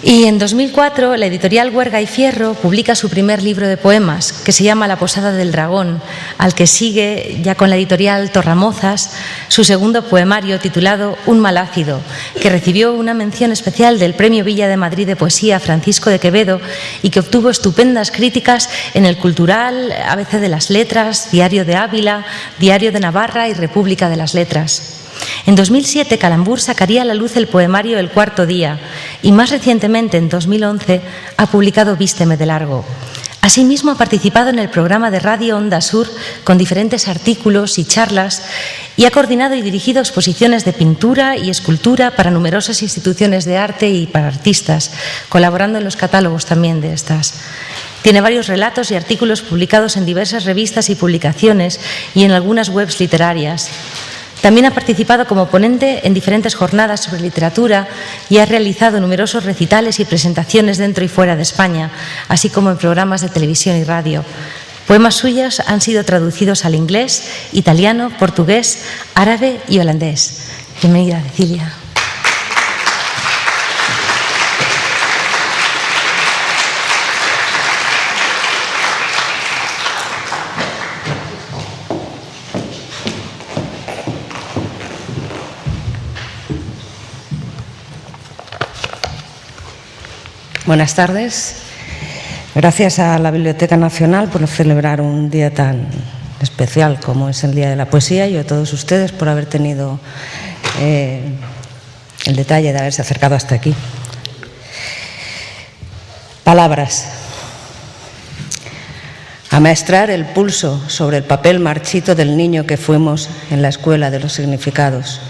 Y en 2004 la editorial Huerga y Fierro publica su primer libro de poemas, que se llama La Posada del Dragón, al que sigue, ya con la editorial Torramozas, su segundo poemario titulado Un mal ácido, que recibió una mención especial del Premio Villa de Madrid de Poesía Francisco de Quevedo y que obtuvo estupendas críticas en El Cultural, ABC de las Letras, Diario de Ávila, Diario de Navarra y República de las Letras. En 2007, Calambur sacaría a la luz el poemario El Cuarto Día y más recientemente, en 2011, ha publicado Vísteme de largo. Asimismo, ha participado en el programa de radio Onda Sur con diferentes artículos y charlas y ha coordinado y dirigido exposiciones de pintura y escultura para numerosas instituciones de arte y para artistas, colaborando en los catálogos también de estas. Tiene varios relatos y artículos publicados en diversas revistas y publicaciones y en algunas webs literarias. También ha participado como ponente en diferentes jornadas sobre literatura y ha realizado numerosos recitales y presentaciones dentro y fuera de España, así como en programas de televisión y radio. Poemas suyos han sido traducidos al inglés, italiano, portugués, árabe y holandés. Bienvenida, Cecilia. Buenas tardes. Gracias a la Biblioteca Nacional por celebrar un día tan especial como es el Día de la Poesía, y a todos ustedes por haber tenido el detalle de haberse acercado hasta aquí. Palabras. Amaestrar el pulso sobre el papel marchito del niño que fuimos en la escuela de los significados.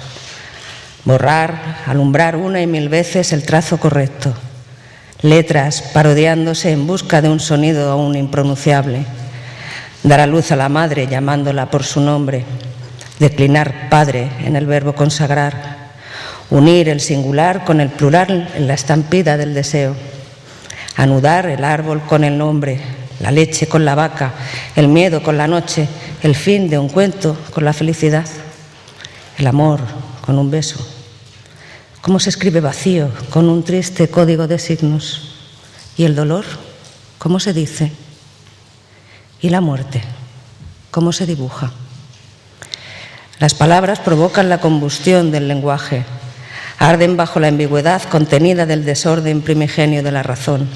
Borrar, alumbrar una y mil veces el trazo correcto. Letras parodiándose en busca de un sonido aún impronunciable. Dar a luz a la madre llamándola por su nombre. Declinar padre en el verbo consagrar. Unir el singular con el plural en la estampida del deseo. Anudar el árbol con el nombre, la leche con la vaca, el miedo con la noche, el fin de un cuento con la felicidad, el amor con un beso. ¿Cómo se escribe vacío con un triste código de signos? ¿Y el dolor? ¿Cómo se dice? ¿Y la muerte? ¿Cómo se dibuja? Las palabras provocan la combustión del lenguaje, arden bajo la ambigüedad contenida del desorden primigenio de la razón.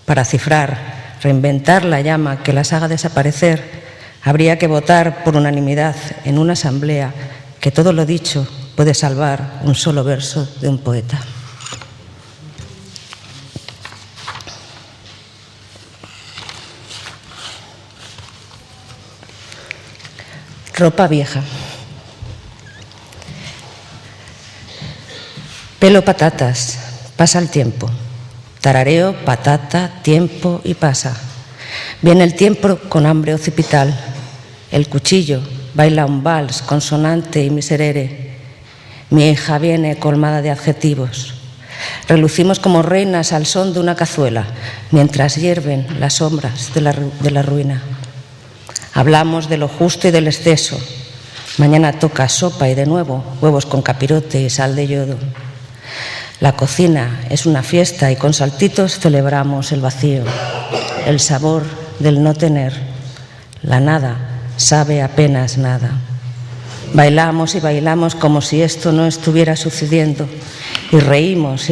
Para cifrar, reinventar la llama que las haga desaparecer, habría que votar por unanimidad en una asamblea que todo lo dicho puede salvar un solo verso de un poeta. Ropa vieja. Pelo patatas, pasa el tiempo. Tarareo, patata, tiempo y pasa. Viene el tiempo con hambre occipital. El cuchillo baila un vals consonante y miserere. Mi hija viene colmada de adjetivos. Relucimos como reinas al son de una cazuela, mientras hierven las sombras de la ruina. Hablamos de lo justo y del exceso. Mañana toca sopa y de nuevo huevos con capirote y sal de yodo. La cocina es una fiesta y con saltitos celebramos el vacío, el sabor del no tener. La nada sabe apenas nada. Bailamos y bailamos como si esto no estuviera sucediendo y reímos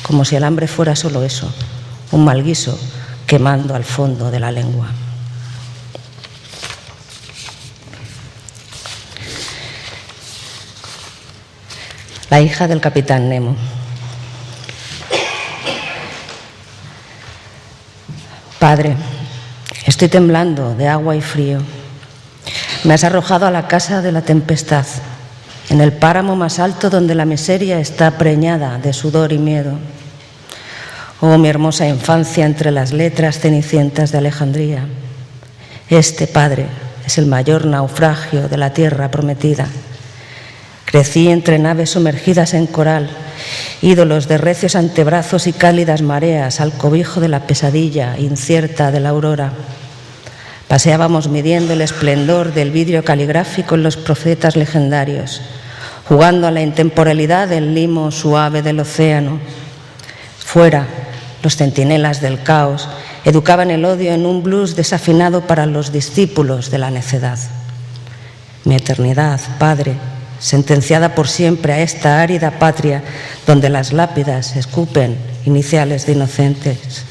como si el hambre fuera solo eso, un mal guiso quemando al fondo de la lengua. La hija del capitán Nemo. Padre, estoy temblando de agua y frío. Me has arrojado a la casa de la tempestad, en el páramo más alto donde la miseria está preñada de sudor y miedo. Oh, mi hermosa infancia entre las letras cenicientas de Alejandría. Este, Padre, es el mayor naufragio de la tierra prometida. Crecí entre naves sumergidas en coral, ídolos de recios antebrazos y cálidas mareas al cobijo de la pesadilla incierta de la aurora. Paseábamos midiendo el esplendor del vidrio caligráfico en los profetas legendarios, jugando a la intemporalidad del limo suave del océano. Fuera, los centinelas del caos educaban el odio en un blues desafinado para los discípulos de la necedad. Mi eternidad, Padre, sentenciada por siempre a esta árida patria donde las lápidas escupen iniciales de inocentes.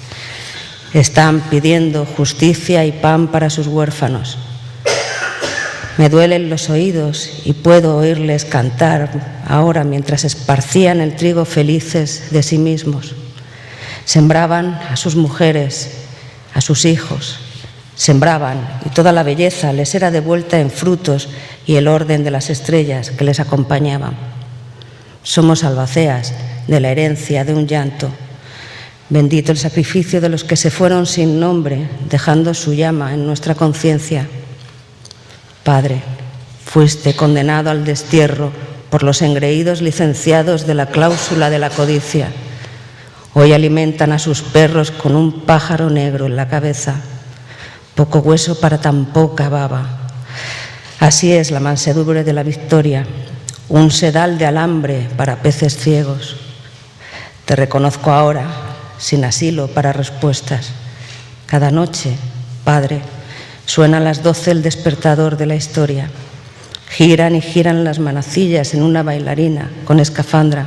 Están pidiendo justicia y pan para sus huérfanos. Me duelen los oídos y puedo oírles cantar ahora mientras esparcían el trigo felices de sí mismos. Sembraban a sus mujeres, a sus hijos. Sembraban y toda la belleza les era devuelta en frutos y el orden de las estrellas que les acompañaban. Somos albaceas de la herencia de un llanto. Bendito el sacrificio de los que se fueron sin nombre, dejando su llama en nuestra conciencia. Padre, fuiste condenado al destierro por los engreídos licenciados de la cláusula de la codicia. Hoy alimentan a sus perros con un pájaro negro en la cabeza. Poco hueso para tan poca baba. Así es la mansedumbre de la victoria, un sedal de alambre para peces ciegos. Te reconozco ahora, sin asilo para respuestas. Cada noche, Padre, suena a las 12 el despertador de la historia. Giran y giran las manecillas en una bailarina con escafandra.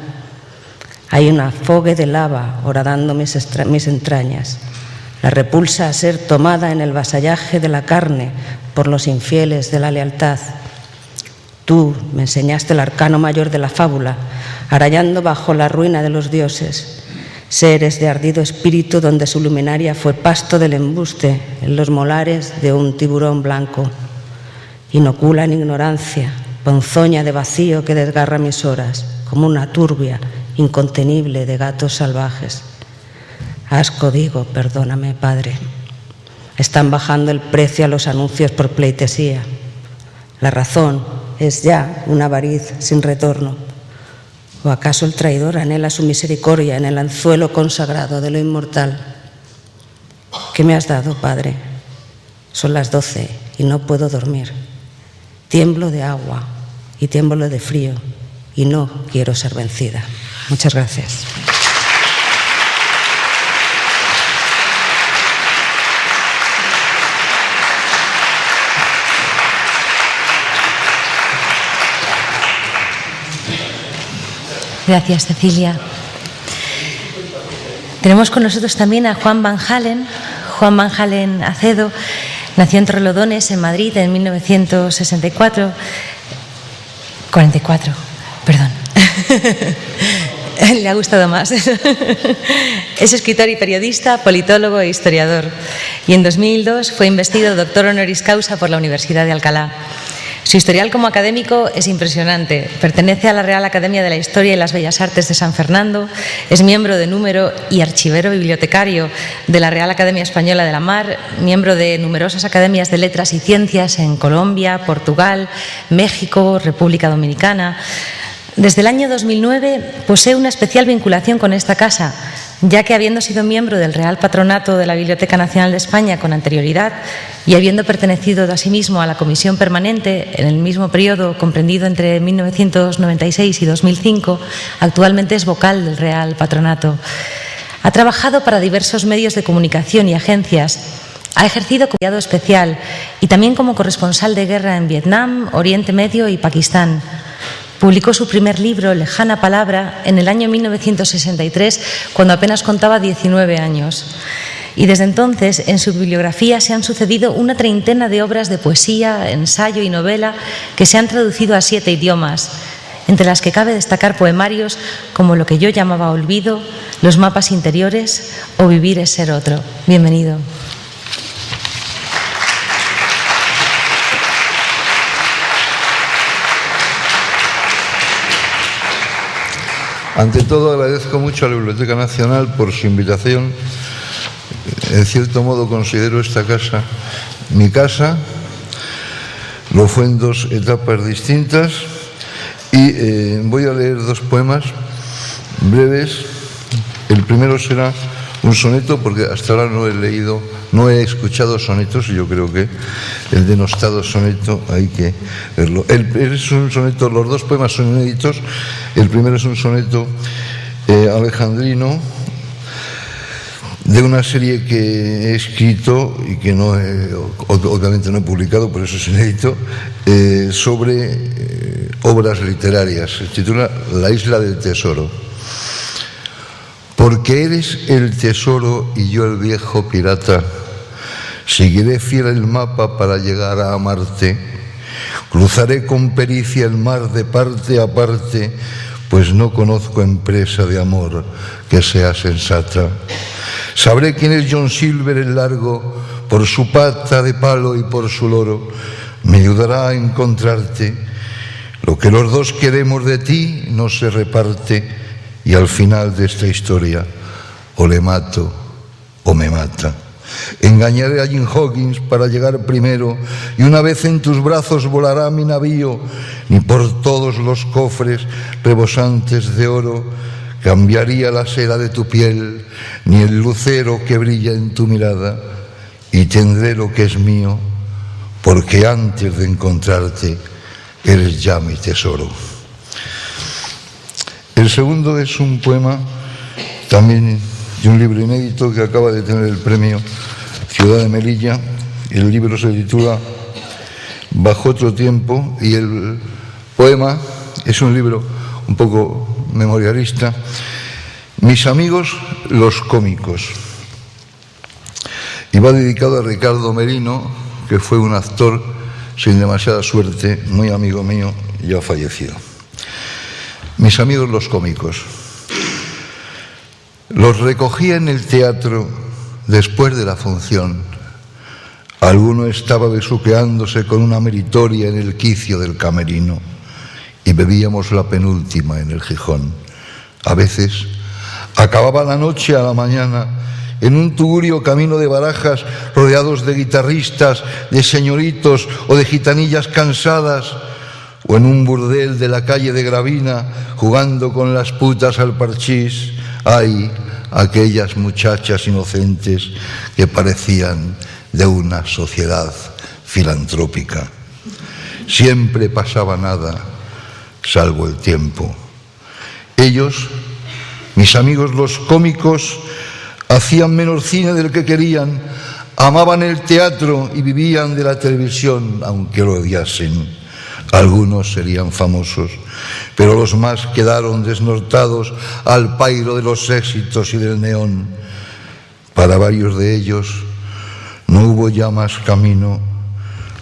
Hay una fogue de lava horadando mis entrañas. La repulsa a ser tomada en el vasallaje de la carne por los infieles de la lealtad. Tú me enseñaste el arcano mayor de la fábula, arañando bajo la ruina de los dioses, seres de ardido espíritu donde su luminaria fue pasto del embuste en los molares de un tiburón blanco. Inoculan ignorancia, ponzoña de vacío que desgarra mis horas, como una turbia incontenible de gatos salvajes. Asco digo, perdóname, Padre. Están bajando el precio a los anuncios por pleitesía. La razón es ya una avariz sin retorno. ¿O acaso el traidor anhela su misericordia en el anzuelo consagrado de lo inmortal? ¿Qué me has dado, Padre? Son las 12 y no puedo dormir. Tiemblo de agua y tiemblo de frío y no quiero ser vencida. Muchas gracias. Gracias, Cecilia. Tenemos con nosotros también a Juan Van Halen. Juan Van Halen Acedo nació en Torrelodones, en Madrid, en 1964. 44, perdón. Le ha gustado más. Es escritor y periodista, politólogo e historiador. Y en 2002 fue investido doctor honoris causa por la Universidad de Alcalá. Su historial como académico es impresionante. Pertenece a la Real Academia de la Historia y las Bellas Artes de San Fernando, es miembro de número y archivero bibliotecario de la Real Academia Española de la Mar, miembro de numerosas academias de letras y ciencias en Colombia, Portugal, México, República Dominicana. Desde el año 2009 posee una especial vinculación con esta casa, ya que habiendo sido miembro del Real Patronato de la Biblioteca Nacional de España con anterioridad y habiendo pertenecido asimismo a la Comisión Permanente en el mismo periodo comprendido entre 1996 y 2005, actualmente es vocal del Real Patronato. Ha trabajado para diversos medios de comunicación y agencias. Ha ejercido como enviado especial y también como corresponsal de guerra en Vietnam, Oriente Medio y Pakistán. Publicó su primer libro, Lejana Palabra, en el año 1963, cuando apenas contaba 19 años. Y desde entonces, en su bibliografía se han sucedido una treintena de obras de poesía, ensayo y novela que se han traducido a 7 idiomas, entre las que cabe destacar poemarios como Lo que yo llamaba olvido, Los mapas interiores o Vivir es ser otro. Bienvenido. Ante todo, agradezco mucho a la Biblioteca Nacional por su invitación. En cierto modo, considero esta casa mi casa. Lo fue en 2 etapas distintas. Y voy a leer 2 poemas breves. El primero será un soneto, porque hasta ahora no he escuchado sonetos, y yo creo que el denostado soneto hay que verlo. Es un soneto, los 2 poemas son inéditos. El primero es un soneto alejandrino de una serie que he escrito y que obviamente no he publicado, por eso es inédito, sobre obras literarias. Se titula La isla del tesoro. Porque eres el tesoro y yo el viejo pirata, seguiré fiel el mapa para llegar a amarte. Cruzaré con pericia el mar de parte a parte, pues no conozco empresa de amor que sea sensata. Sabré quién es John Silver el largo, por su pata de palo y por su loro. Me ayudará a encontrarte. Lo que los 2 queremos de ti no se reparte. Y al final de esta historia, o le mato o me mata. Engañaré a Jim Hawkins para llegar primero, y una vez en tus brazos volará mi navío. Ni por todos los cofres rebosantes de oro cambiaría la seda de tu piel, ni el lucero que brilla en tu mirada. Y tendré lo que es mío, porque antes de encontrarte eres ya mi tesoro. El segundo es un poema también de un libro inédito que acaba de tener el premio Ciudad de Melilla. El libro se titula Bajo otro tiempo y el poema es un libro un poco memorialista. Mis amigos los cómicos. Y va dedicado a Ricardo Merino, que fue un actor sin demasiada suerte, muy amigo mío, ya fallecido. Mis amigos los cómicos. Los recogí en el teatro después de la función. Alguno estaba besuqueándose con una meritoria en el quicio del camerino y bebíamos la penúltima en el Gijón. A veces acababa la noche a la mañana en un tugurio camino de Barajas, rodeados de guitarristas, de señoritos o de gitanillas cansadas, o en un burdel de la calle de Gravina, jugando con las putas al parchís. Ay, aquellas muchachas inocentes que parecían de una sociedad filantrópica. Siempre pasaba nada, salvo el tiempo. Ellos, mis amigos los cómicos, hacían menos cine del que querían, amaban el teatro y vivían de la televisión, aunque lo odiasen. Algunos serían famosos, pero los más quedaron desnortados al pairo de los éxitos y del neón. Para varios de ellos no hubo ya más camino,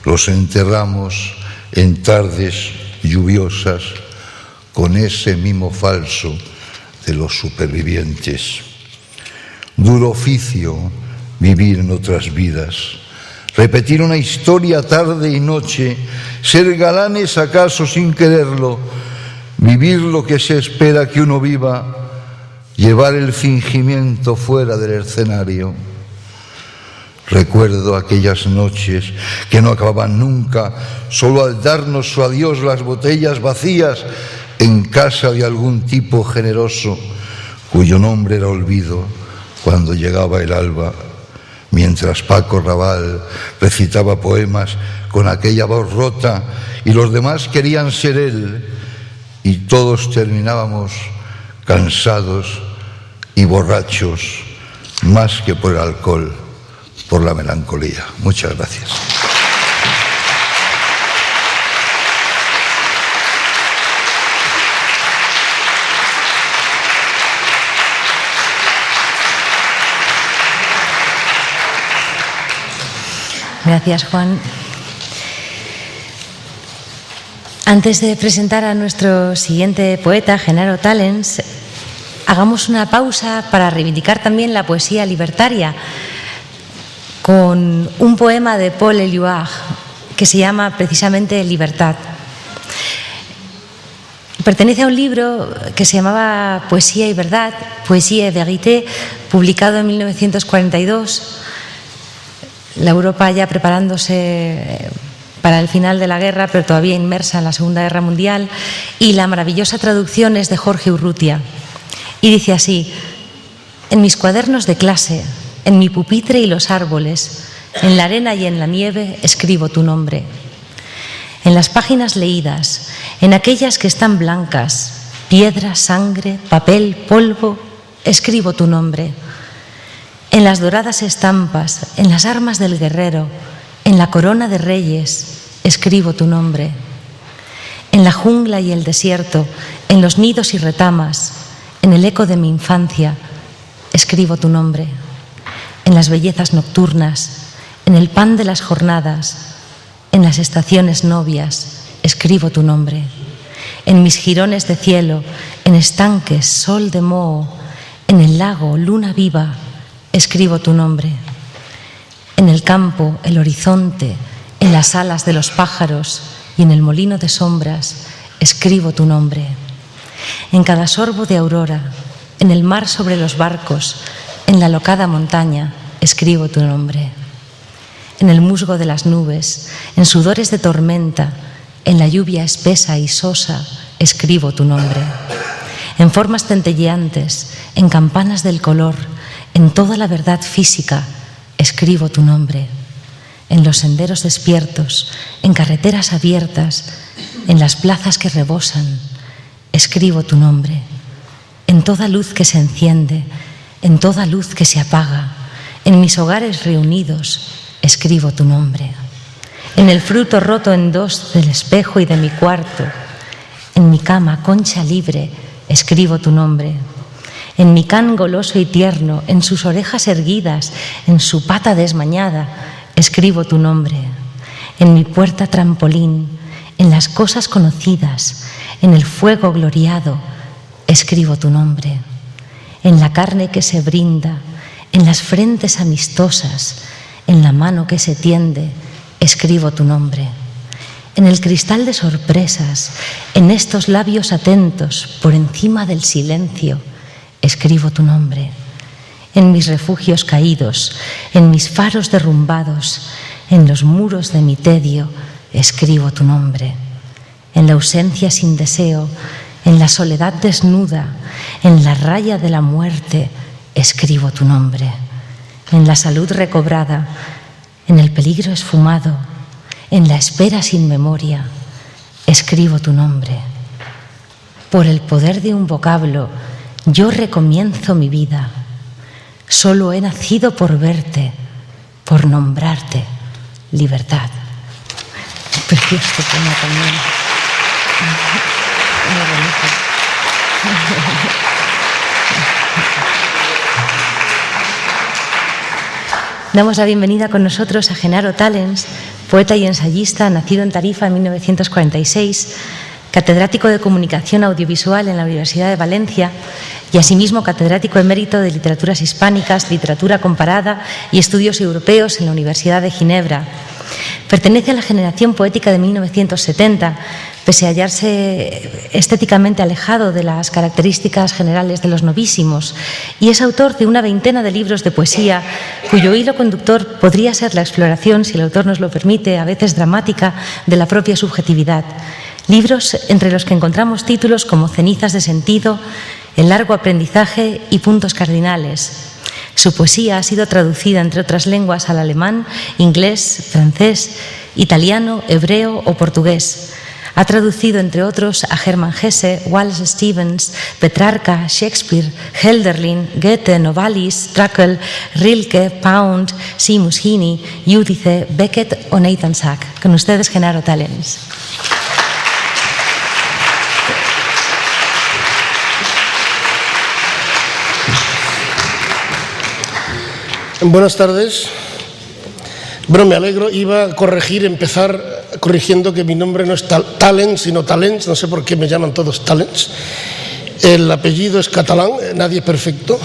los enterramos en tardes lluviosas con ese mimo falso de los supervivientes. Duro oficio vivir en otras vidas, repetir una historia tarde y noche, ser galanes acaso sin quererlo, vivir lo que se espera que uno viva, llevar el fingimiento fuera del escenario. Recuerdo aquellas noches que no acababan nunca, solo al darnos su adiós las botellas vacías en casa de algún tipo generoso, cuyo nombre era olvido cuando llegaba el alba, mientras Paco Raval recitaba poemas con aquella voz rota y los demás querían ser él, y todos terminábamos cansados y borrachos, más que por el alcohol, por la melancolía. Muchas gracias. Gracias, Juan. Antes de presentar a nuestro siguiente poeta, Genaro Talens, hagamos una pausa para reivindicar también la poesía libertaria con un poema de Paul Éluard que se llama precisamente Libertad. Pertenece a un libro que se llamaba Poesía y Verdad, Poésie et Vérité, publicado en 1942. La Europa ya preparándose para el final de la guerra, pero todavía inmersa en la Segunda Guerra Mundial, y la maravillosa traducción es de Jorge Urrutia. Y dice así: en mis cuadernos de clase, en mi pupitre y los árboles, en la arena y en la nieve, escribo tu nombre. En las páginas leídas, en aquellas que están blancas, piedra, sangre, papel, polvo, escribo tu nombre. En las doradas estampas, en las armas del guerrero, en la corona de reyes, escribo tu nombre. En la jungla y el desierto, en los nidos y retamas, en el eco de mi infancia, escribo tu nombre. En las bellezas nocturnas, en el pan de las jornadas, en las estaciones novias, escribo tu nombre. En mis jirones de cielo, en estanques, sol de moho, en el lago, luna viva, escribo tu nombre. En el campo, el horizonte, en las alas de los pájaros y en el molino de sombras, escribo tu nombre. En cada sorbo de aurora, en el mar sobre los barcos, en la locada montaña, escribo tu nombre. En el musgo de las nubes, en sudores de tormenta, en la lluvia espesa y sosa, escribo tu nombre. En formas centelleantes, en campanas del color, en toda la verdad física, escribo tu nombre. En los senderos despiertos, en carreteras abiertas, en las plazas que rebosan, escribo tu nombre. En toda luz que se enciende, en toda luz que se apaga, en mis hogares reunidos, escribo tu nombre. En el fruto roto en dos del espejo y de mi cuarto, en mi cama, concha libre, escribo tu nombre. En mi can goloso y tierno, en sus orejas erguidas, en su pata desmañada, escribo tu nombre. En mi puerta trampolín, en las cosas conocidas, en el fuego gloriado, escribo tu nombre. En la carne que se brinda, en las frentes amistosas, en la mano que se tiende, escribo tu nombre. En el cristal de sorpresas, en estos labios atentos, por encima del silencio, escribo tu nombre. En mis refugios caídos, en mis faros derrumbados, en los muros de mi tedio, escribo tu nombre. En la ausencia sin deseo, en la soledad desnuda, en la raya de la muerte, escribo tu nombre. En la salud recobrada, en el peligro esfumado, en la espera sin memoria, escribo tu nombre. Por el poder de un vocablo, yo recomienzo mi vida. Solo he nacido por verte, por nombrarte, libertad. Precioso poema también. Muy bonito. Damos la bienvenida con nosotros a Genaro Talens, poeta y ensayista, nacido en Tarifa en 1946, catedrático de Comunicación Audiovisual en la Universidad de Valencia y asimismo catedrático emérito de Literaturas Hispánicas, Literatura Comparada y Estudios Europeos en la Universidad de Ginebra. Pertenece a la generación poética de 1970, pese a hallarse estéticamente alejado de las características generales de los novísimos, y es autor de una veintena de libros de poesía, cuyo hilo conductor podría ser la exploración, si el autor nos lo permite, a veces dramática, de la propia subjetividad. Libros entre los que encontramos títulos como Cenizas de sentido, El largo aprendizaje y Puntos cardinales. Su poesía ha sido traducida, entre otras lenguas, al alemán, inglés, francés, italiano, hebreo o portugués. Ha traducido, entre otros, a Hermann Hesse, Wallace Stevens, Petrarca, Shakespeare, Hölderlin, Goethe, Novalis, Trakl, Rilke, Pound, Seamus Heaney, Giudice, Beckett o Nathan Sack. Con ustedes, Genaro Talens. Buenas tardes. Bueno, me alegro. Iba a empezar corrigiendo que mi nombre no es Talens, sino Talens. No sé por qué me llaman todos Talens. El apellido es catalán, nadie es perfecto.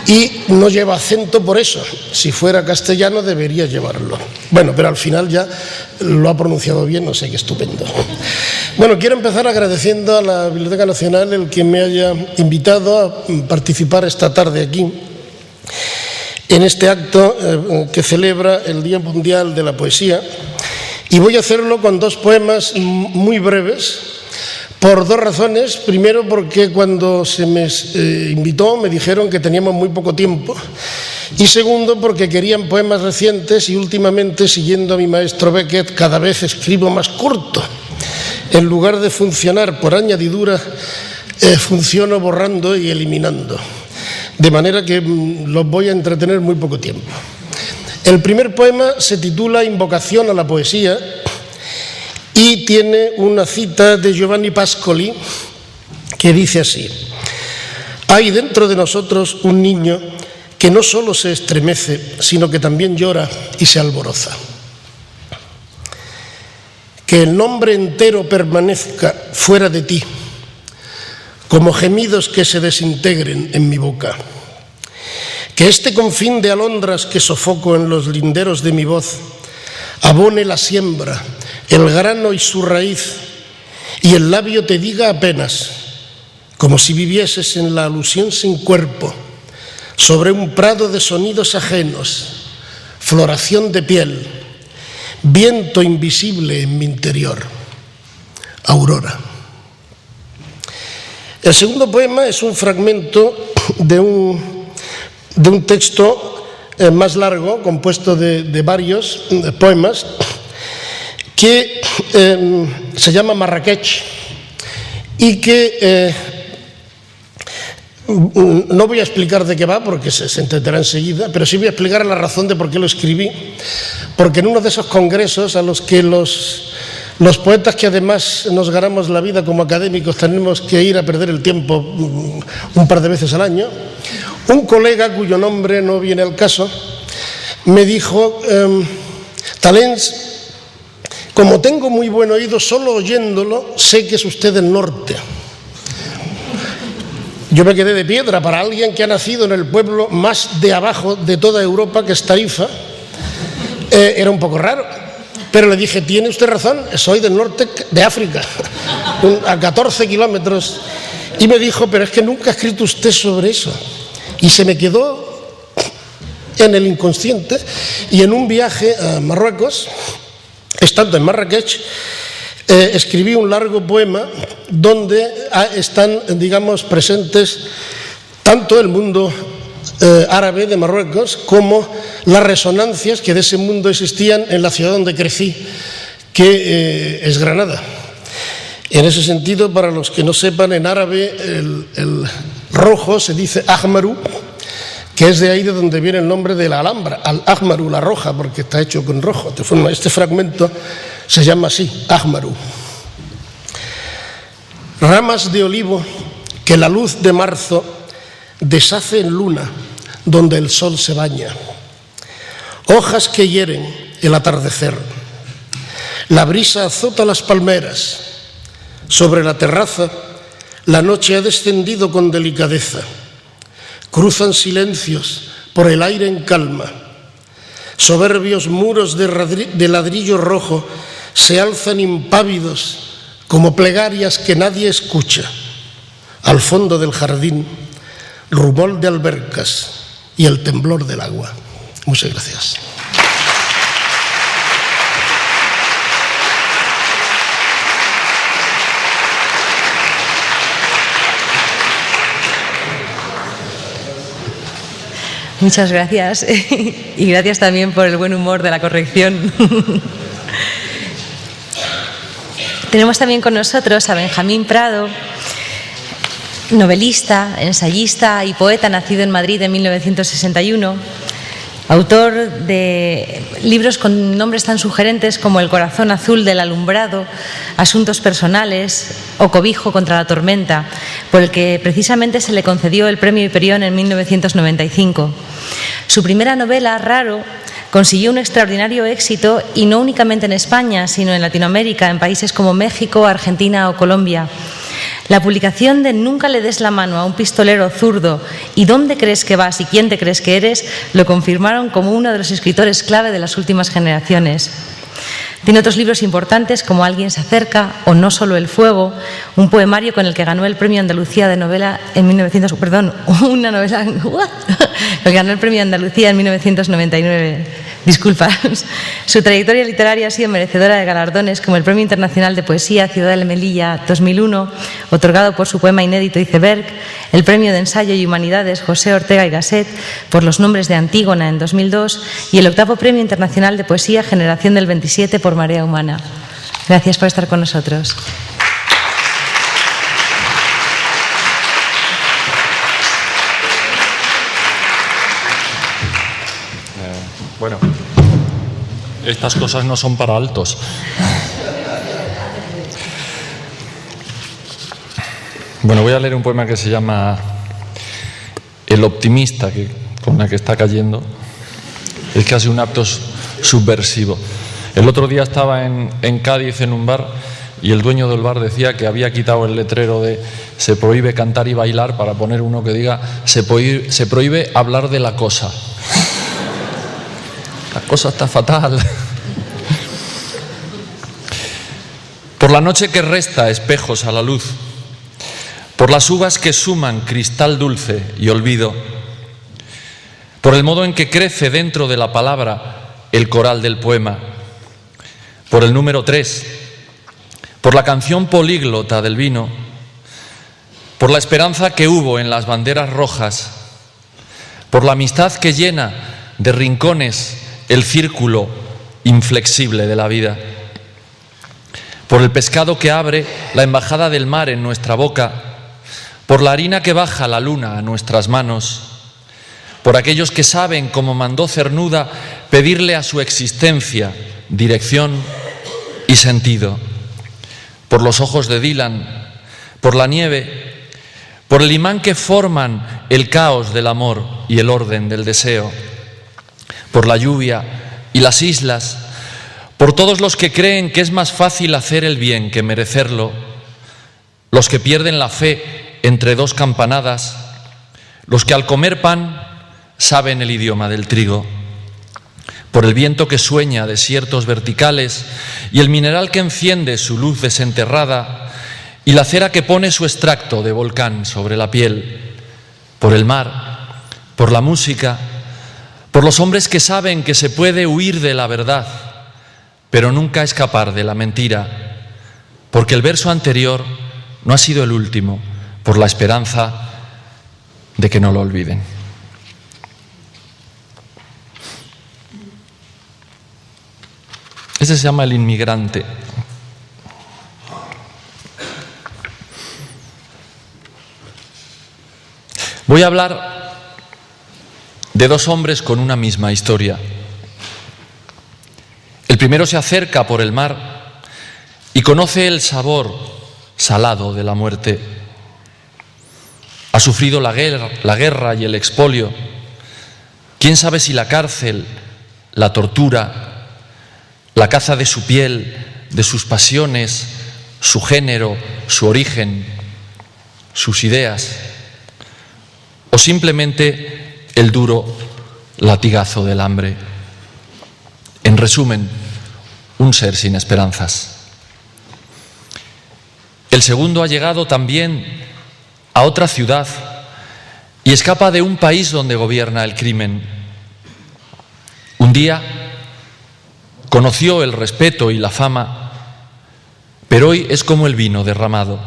Y no lleva acento por eso. Si fuera castellano debería llevarlo. Bueno, pero al final ya lo ha pronunciado bien, no sé, qué estupendo. Bueno, quiero empezar agradeciendo a la Biblioteca Nacional el que me haya invitado a participar esta tarde aquí, en este acto que celebra el Día Mundial de la Poesía, y voy a hacerlo con dos poemas muy breves, por dos razones. Primero, porque cuando se me invitó me dijeron que teníamos muy poco tiempo, y segundo, porque querían poemas recientes, y últimamente, siguiendo a mi maestro Beckett, cada vez escribo más corto. En lugar de funcionar por añadidura, funciono borrando y eliminando. De manera que los voy a entretener muy poco tiempo. El primer poema se titula Invocación a la poesía y tiene una cita de Giovanni Pascoli que dice así: hay dentro de nosotros un niño que no solo se estremece, sino que también llora y se alboroza. Que el nombre entero permanezca fuera de ti, como gemidos que se desintegren en mi boca. Que este confín de alondras que sofoco en los linderos de mi voz abone la siembra, el grano y su raíz, y el labio te diga apenas, como si vivieses en la alusión sin cuerpo, sobre un prado de sonidos ajenos, floración de piel, viento invisible en mi interior, aurora. El segundo poema es un fragmento de un texto más largo, compuesto de varios poemas, que se llama Marrakech, y que no voy a explicar de qué va, porque se entenderá enseguida, pero sí voy a explicar la razón de por qué lo escribí. Porque en uno de esos congresos a los que los Los poetas que además nos ganamos la vida como académicos tenemos que ir a perder el tiempo un par de veces al año. Un colega, cuyo nombre no viene al caso, me dijo, Talens, como tengo muy buen oído, solo oyéndolo sé que es usted del norte. Yo me quedé de piedra. Para alguien que ha nacido en el pueblo más de abajo de toda Europa, que es Tarifa, era un poco raro. Pero le dije, tiene usted razón, soy del norte de África, a 14 kilómetros. Y me dijo, pero es que nunca ha escrito usted sobre eso. Y se me quedó en el inconsciente. Y en un viaje a Marruecos, estando en Marrakech, escribí un largo poema donde están, digamos, presentes tanto el mundo árabe de Marruecos como las resonancias que de ese mundo existían en la ciudad donde crecí, que es Granada. En ese sentido, para los que no sepan, en árabe el rojo se dice ahmaru, que es de ahí de donde viene el nombre de la Alhambra, al-ahmaru, la roja, porque está hecho con rojo. Este fragmento se llama así, ahmaru. Ramas de olivo que la luz de marzo deshace en luna, donde el sol se baña. Hojas que hieren el atardecer. La brisa azota las palmeras. Sobre la terraza, la noche ha descendido con delicadeza. Cruzan silencios por el aire en calma. Soberbios muros de ladrillo rojo se alzan impávidos como plegarias que nadie escucha. Al fondo del jardín, rumor de albercas y el temblor del agua. Muchas gracias. Muchas gracias y gracias también por el buen humor de la corrección. Tenemos también con nosotros a Benjamín Prado, novelista, ensayista y poeta nacido en Madrid en 1961, autor de libros con nombres tan sugerentes como El corazón azul del alumbrado, Asuntos personales o Cobijo contra la tormenta, por el que precisamente se le concedió el Premio Hiperión en 1995. Su primera novela, Raro, consiguió un extraordinario éxito y no únicamente en España, sino en Latinoamérica, en países como México, Argentina o Colombia. La publicación de Nunca le des la mano a un pistolero zurdo y ¿Dónde crees que vas y quién te crees que eres? Lo confirmaron como uno de los escritores clave de las últimas generaciones. Tiene otros libros importantes como Alguien se acerca o No solo el fuego, un poemario con el que ganó el Premio Andalucía de Novela en 1999. Disculpas. Su trayectoria literaria ha sido merecedora de galardones como el Premio Internacional de Poesía Ciudad de Melilla 2001, otorgado por su poema inédito Iceberg, el Premio de Ensayo y Humanidades José Ortega y Gasset por Los nombres de Antígona en 2002 y el 8º Premio Internacional de Poesía Generación del 27 por Marea Humana. Gracias por estar con nosotros. Bueno, estas cosas no son para altos. Bueno, voy a leer un poema que se llama El optimista, con la que está cayendo. Es casi un acto subversivo. El otro día estaba en Cádiz en un bar y el dueño del bar decía que había quitado el letrero de se prohíbe cantar y bailar para poner uno que diga se prohíbe hablar de la cosa. La cosa está fatal. Por la noche que resta espejos a la luz, por las uvas que suman cristal dulce y olvido, por el modo en que crece dentro de la palabra el coral del poema, por el número 3, por la canción políglota del vino, por la esperanza que hubo en las banderas rojas, por la amistad que llena de rincones el círculo inflexible de la vida, por el pescado que abre la embajada del mar en nuestra boca, por la harina que baja la luna a nuestras manos, por aquellos que saben, como mandó Cernuda, pedirle a su existencia dirección y sentido, por los ojos de Dylan, por la nieve, por el imán que forman el caos del amor y el orden del deseo, por la lluvia y las islas, por todos los que creen que es más fácil hacer el bien que merecerlo, los que pierden la fe entre dos campanadas, los que al comer pan saben el idioma del trigo, por el viento que sueña desiertos verticales y el mineral que enciende su luz desenterrada y la cera que pone su extracto de volcán sobre la piel, por el mar, por la música, por los hombres que saben que se puede huir de la verdad, pero nunca escapar de la mentira, porque el verso anterior no ha sido el último, por la esperanza de que no lo olviden. Ese se llama El inmigrante. Voy a hablar de dos hombres con una misma historia. El primero se acerca por el mar y conoce el sabor salado de la muerte. Ha sufrido la guerra y el expolio. ¿Quién sabe si la cárcel, la tortura, la caza de su piel, de sus pasiones, su género, su origen, sus ideas, o simplemente el duro latigazo del hambre? En resumen, un ser sin esperanzas. El segundo ha llegado también a otra ciudad y escapa de un país donde gobierna el crimen. Un día conoció el respeto y la fama, pero hoy es como el vino derramado,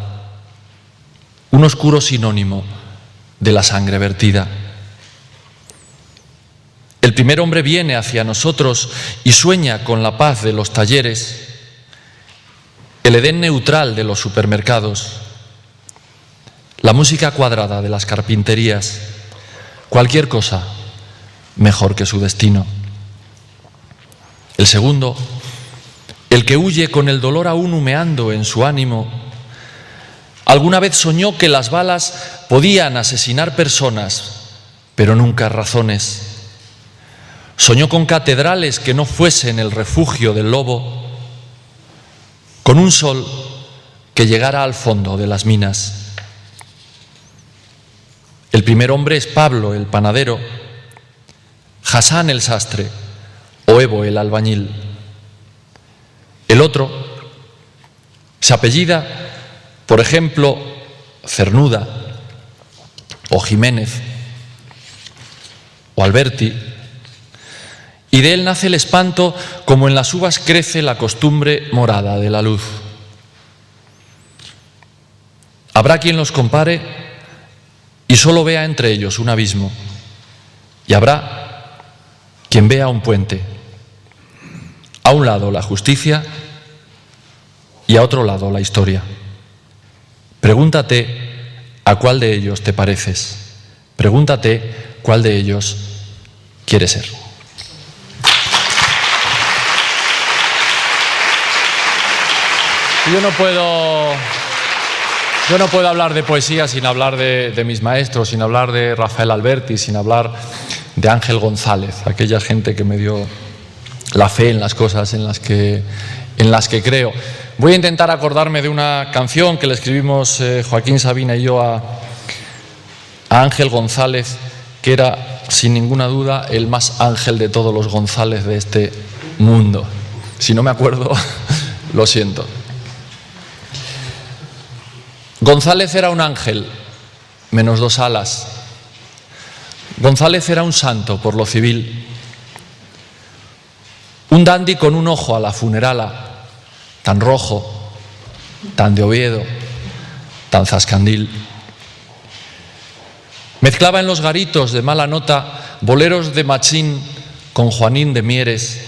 un oscuro sinónimo de la sangre vertida. El primer hombre viene hacia nosotros y sueña con la paz de los talleres, el Edén neutral de los supermercados, la música cuadrada de las carpinterías, cualquier cosa mejor que su destino. El segundo, el que huye con el dolor aún humeando en su ánimo, alguna vez soñó que las balas podían asesinar personas, pero nunca razones. Soñó con catedrales que no fuesen el refugio del lobo, con un sol que llegara al fondo de las minas. El primer hombre es Pablo, el panadero, Hasán el sastre o Evo el albañil. El otro se apellida, por ejemplo, Cernuda o Jiménez o Alberti, y de él nace el espanto como en las uvas crece la costumbre morada de la luz. Habrá quien los compare y solo vea entre ellos un abismo, y habrá quien vea un puente. A un lado la justicia y a otro lado la historia. Pregúntate a cuál de ellos te pareces. Pregúntate cuál de ellos quieres ser. Yo no puedo hablar de poesía sin hablar de mis maestros, sin hablar de Rafael Alberti, sin hablar de Ángel González, aquella gente que me dio la fe en las cosas en las que creo. Voy a intentar acordarme de una canción que le escribimos Joaquín Sabina y yo a Ángel González, que era, sin ninguna duda, el más ángel de todos los González de este mundo. Si no me acuerdo, lo siento. González era un ángel, menos dos alas. González era un santo por lo civil. Un dandy con un ojo a la funerala, tan rojo, tan de Oviedo, tan zascandil. Mezclaba en los garitos de mala nota boleros de Machín con Juanín de Mieres,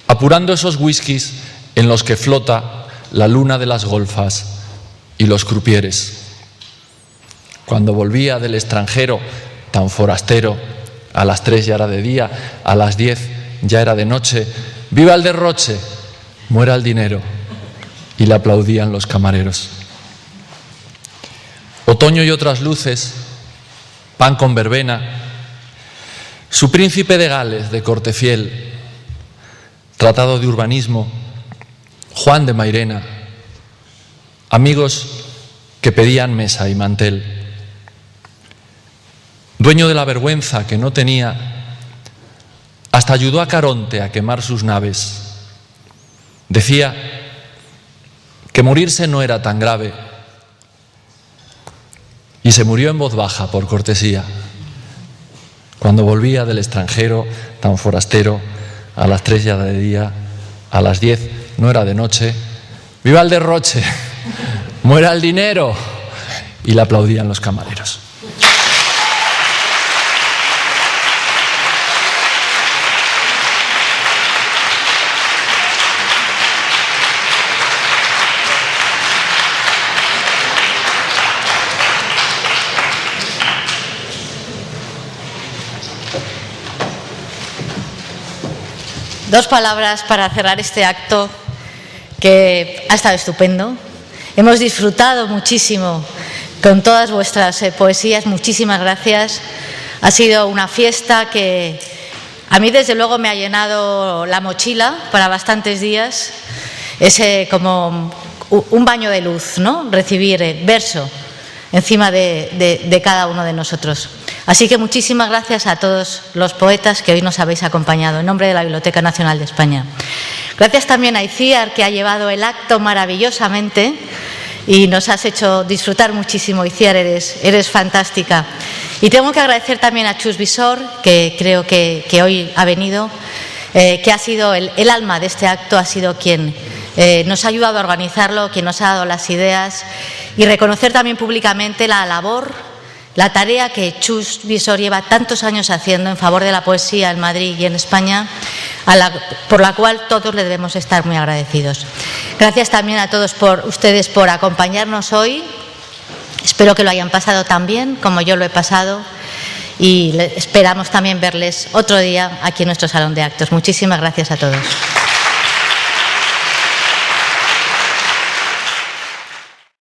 apurando esos whiskies en los que flota la luna de las golfas y los crupieres. Cuando volvía del extranjero, tan forastero, a las 3 ya era de día, a las 10 ya era de noche. ¡Viva el derroche! muera el dinero, y le aplaudían los camareros. Otoño y otras luces, pan con verbena, su príncipe de Gales de corte fiel, tratado de urbanismo, Juan de Mairena, amigos que pedían mesa y mantel. Dueño de la vergüenza que no tenía, hasta ayudó a Caronte a quemar sus naves. Decía que morirse no era tan grave y se murió en voz baja por cortesía. Cuando volvía del extranjero, tan forastero, a las 3 ya de día, a las 10 no era de noche. ¡Viva el derroche! ¡Muera el dinero! Y le aplaudían los camareros. Dos palabras para cerrar este acto que ha estado estupendo. Hemos disfrutado muchísimo con todas vuestras poesías. Muchísimas gracias. Ha sido una fiesta que a mí desde luego me ha llenado la mochila para bastantes días. Es como un baño de luz, ¿no? Recibir verso encima de cada uno de nosotros. Así que muchísimas gracias a todos los poetas que hoy nos habéis acompañado en nombre de la Biblioteca Nacional de España. Gracias también a Itziar, que ha llevado el acto maravillosamente y nos has hecho disfrutar muchísimo. Itziar, eres fantástica. Y tengo que agradecer también a Chus Visor, que creo que hoy ha venido, que ha sido el alma de este acto, ha sido quien nos ha ayudado a organizarlo, quien nos ha dado las ideas, y reconocer también públicamente la labor, la tarea que Chus Visor lleva tantos años haciendo en favor de la poesía en Madrid y en España, por la cual todos le debemos estar muy agradecidos. Gracias también a todos ustedes por acompañarnos hoy. Espero que lo hayan pasado tan bien como yo lo he pasado y esperamos también verles otro día aquí en nuestro salón de actos. Muchísimas gracias a todos.